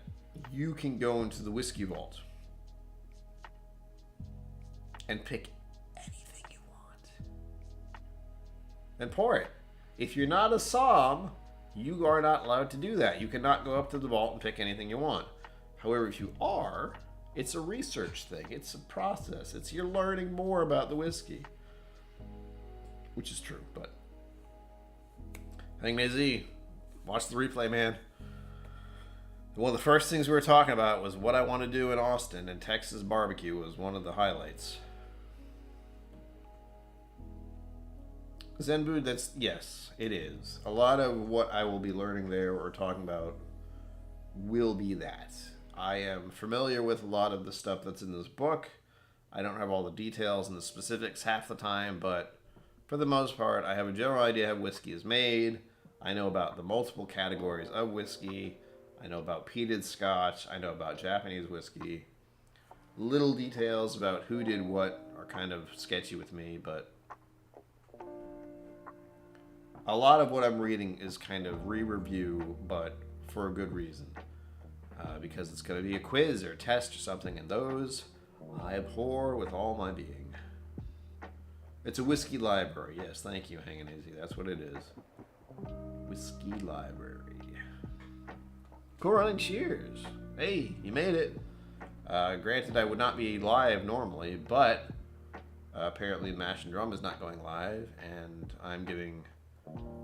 you can go into the Whiskey Vault and pick anything you want and pour it. If you're not a Psalm, you are not allowed to do that. You cannot go up to the vault and pick anything you want. However, if you are, it's a research thing. It's a process. It's you're learning more about the whiskey. Which is true, but Hangman Z, watch the replay, man. One of the first things we were talking about was what I want to do in Austin, and Texas barbecue was one of the highlights. Zen Food, that's, yes, it is. A lot of what I will be learning there or talking about will be that. I am familiar with a lot of the stuff that's in this book. I don't have all the details and the specifics half the time, but for the most part, I have a general idea how whiskey is made. I know about the multiple categories of whiskey. I know about peated Scotch. I know about Japanese whiskey. Little details about who did what are kind of sketchy with me, but a lot of what I'm reading is kind of re-review, but for a good reason. Because it's going to be a quiz or a test or something, and those I abhor with all my being. It's a whiskey library. Yes, thank you, Hangin' Izzy. That's what it is. Whiskey library. Cool running, cheers. Hey, you made it. Granted, I would not be live normally, but apparently Mash and Drum is not going live, and I'm giving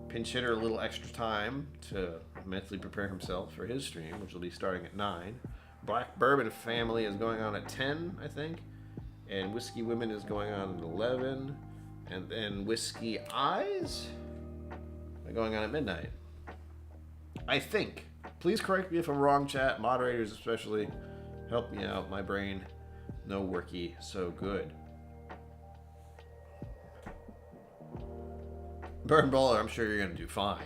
Pinch Hitter a little extra time to mentally prepare himself for his stream, which will be starting at 9. Black Bourbon Family is going on at 10, I think, and Whiskey Women is going on at 11, and then Whiskey Eyes are going on at midnight, I think. Please correct me if I'm wrong, chat. Moderators especially, help me out. My brain, no worky, so good. Burn Bowler, I'm sure you're going to do fine.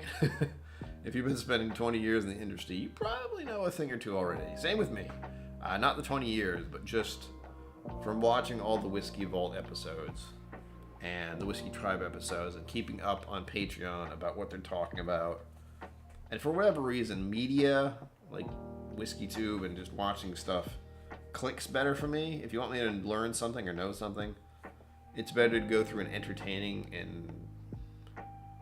If you've been spending 20 years in the industry, you probably know a thing or two already. Same with me. Not the 20 years, but just from watching all the Whiskey Vault episodes and the Whiskey Tribe episodes and keeping up on Patreon about what they're talking about. And for whatever reason, media, like Whiskey Tube and just watching stuff, clicks better for me. If you want me to learn something or know something, it's better to go through an entertaining and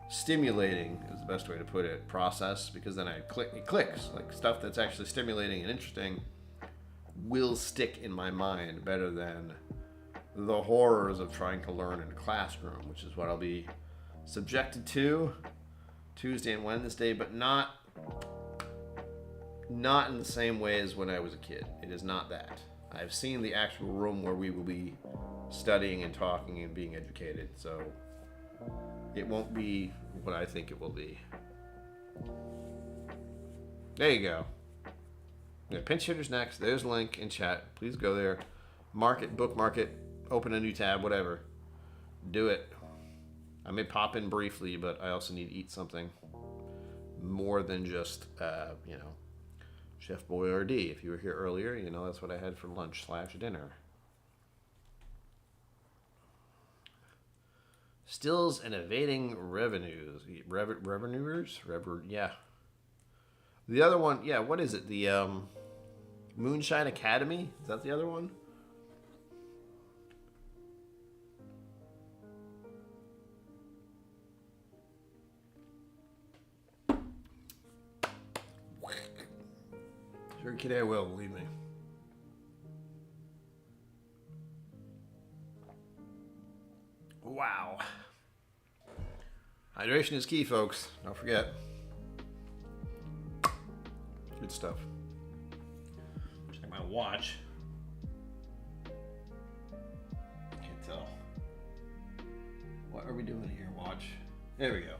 stimulating, is the best way to put it, process, because then it clicks. Like stuff that's actually stimulating and interesting will stick in my mind better than the horrors of trying to learn in a classroom, which is what I'll be subjected to Tuesday and Wednesday, but not in the same way as when I was a kid. It is not that. I've seen the actual room where we will be studying and talking and being educated, so it won't be what I think it will be. There you go. Yeah, Pinch Hitter's next. There's a link in chat. Please go there. Mark it, bookmark it, open a new tab, whatever. Do it. I may pop in briefly, but I also need to eat something more than just, Chef Boyardee. If you were here earlier, you know that's what I had for lunch/dinner. Stills and evading revenues. Revenuers? Yeah. The other one, yeah, what is it? The Moonshine Academy? Is that the other one? Sure, kid, I will, believe me. Wow. Hydration is key, folks. Don't forget. Good stuff. Check my watch. Can't tell. What are we doing here, watch? There we go.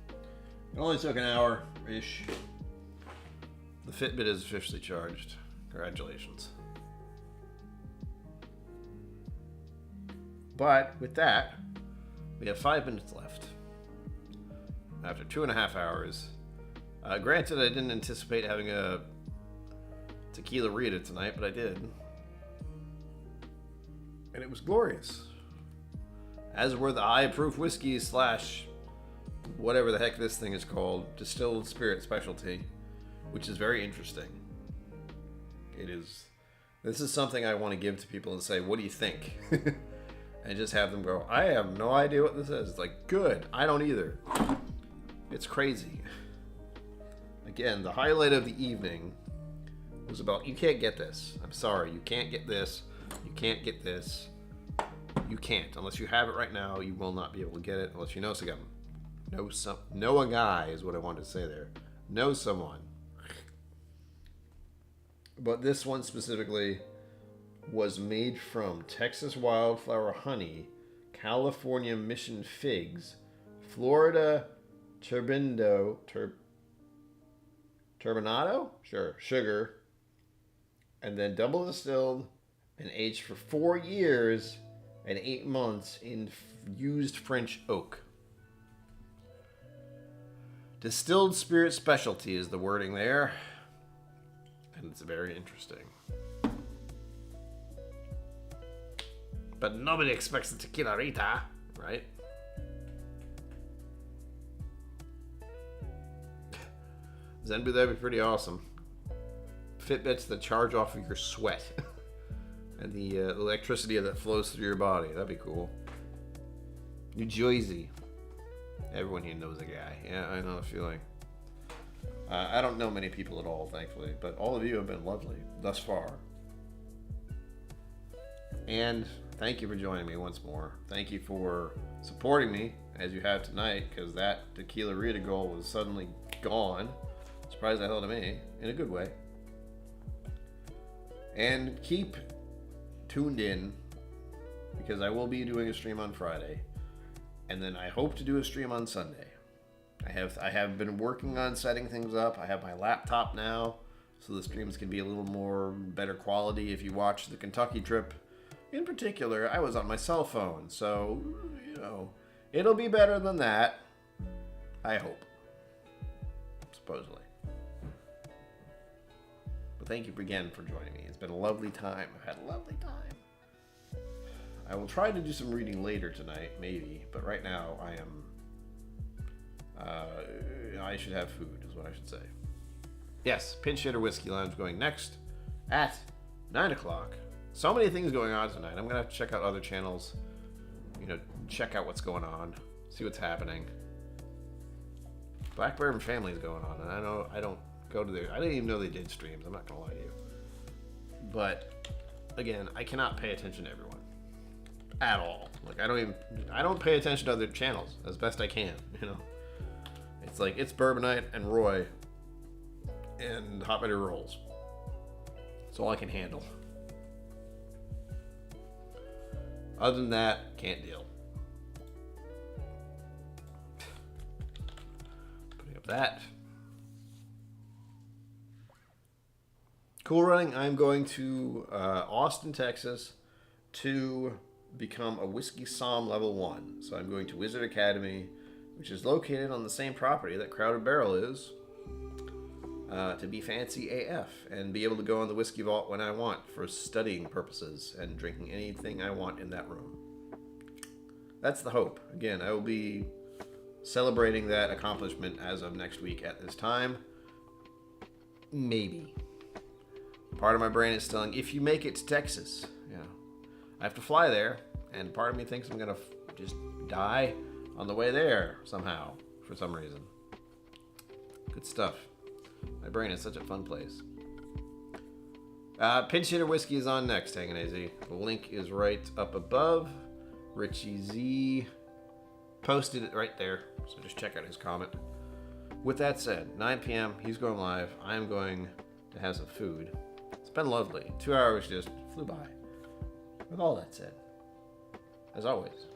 It only took an hour-ish. The Fitbit is officially charged. Congratulations. But with that, we have 5 minutes left. After 2.5 hours. Granted, I didn't anticipate having a tequila Rita tonight, but I did. And it was glorious. As were the high-proof whiskey / whatever the heck this thing is called, distilled spirit specialty, which is very interesting. It is. This is something I want to give to people and say, what do you think? And just have them go, I have no idea what this is. It's like, good, I don't either. It's crazy. Again, the highlight of the evening was about, you can't get this. I'm sorry, you can't get this. You can't get this. You can't. Unless you have it right now, you will not be able to get it unless you know someone. Know a guy is what I wanted to say there. Know someone. But this one specifically was made from Texas wildflower honey, California mission figs, Florida turbinado, Sure, sugar, and then double distilled and aged for 4 years and 8 months in used French oak. Distilled spirit specialty is the wording there, and it's very interesting. But nobody expects a tequila Rita, right? Zenbu, that'd be pretty awesome. Fitbits that charge off of your sweat and the electricity that flows through your body. That'd be cool. New Jersey. Everyone here knows a guy. Yeah, I know the feeling. I don't know many people at all, thankfully, but all of you have been lovely thus far. And thank you for joining me once more. Thank you for supporting me as you have tonight, because that tequila Rita goal was suddenly gone. Surprised the hell to me, in a good way. And keep tuned in, because I will be doing a stream on Friday, and then I hope to do a stream on Sunday. I have been working on setting things up. I have my laptop now, so the streams can be a little more better quality. If you watch the Kentucky trip, in particular, I was on my cell phone, so, you know, it'll be better than that. I hope. Supposedly. But thank you again for joining me. It's been a lovely time. I've had a lovely time. I will try to do some reading later tonight, maybe, but right now I am... I should have food, is what I should say. Yes, Pinch Hitter Whiskey Lounge going next at 9 o'clock. So many things going on tonight. I'm going to have to check out other channels, you know, check out what's going on, see what's happening. Black Bourbon Family is going on, and I know I don't go to their... I didn't even know they did streams, I'm not going to lie to you. But, again, I cannot pay attention to everyone. At all. Like, I don't pay attention to other channels as best I can, you know. It's like, it's Bourbonite and Roy and Hot Butter Rolls. That's all I can handle. Other than that, can't deal. Putting up that. Cool Running, I'm going to Austin, Texas to become a Whiskey Somm Level 1. So I'm going to Wizard Academy, which is located on the same property that Crowded Barrel is, to be fancy AF and be able to go on the Whiskey Vault when I want for studying purposes and drinking anything I want in that room. That's the hope. Again, I will be celebrating that accomplishment as of next week at this time. Maybe. Part of my brain is telling, if you make it to Texas, yeah, I have to fly there, and part of me thinks I'm going to just die on the way there somehow, for some reason. Good stuff. My brain is such a fun place. Pinch Hitter Whiskey is on next, Hangin' AZ. The link is right up above. Richie Z posted it right there, so just check out his comment. With that said, 9 p.m., he's going live. I'm going to have some food. It's been lovely. 2 hours just flew by. With all that said, as always,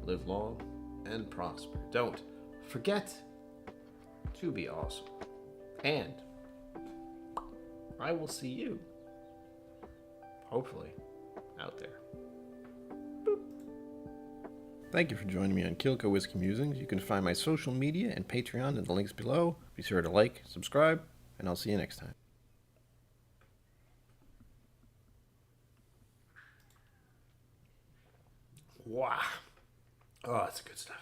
live long and prosper. Don't forget to be awesome. And I will see you, hopefully, out there. Boop. Thank you for joining me on KillCo Whiskey Musings. You can find my social media and Patreon in the links below. Be sure to like, subscribe, and I'll see you next time. Wow. Oh, that's good stuff.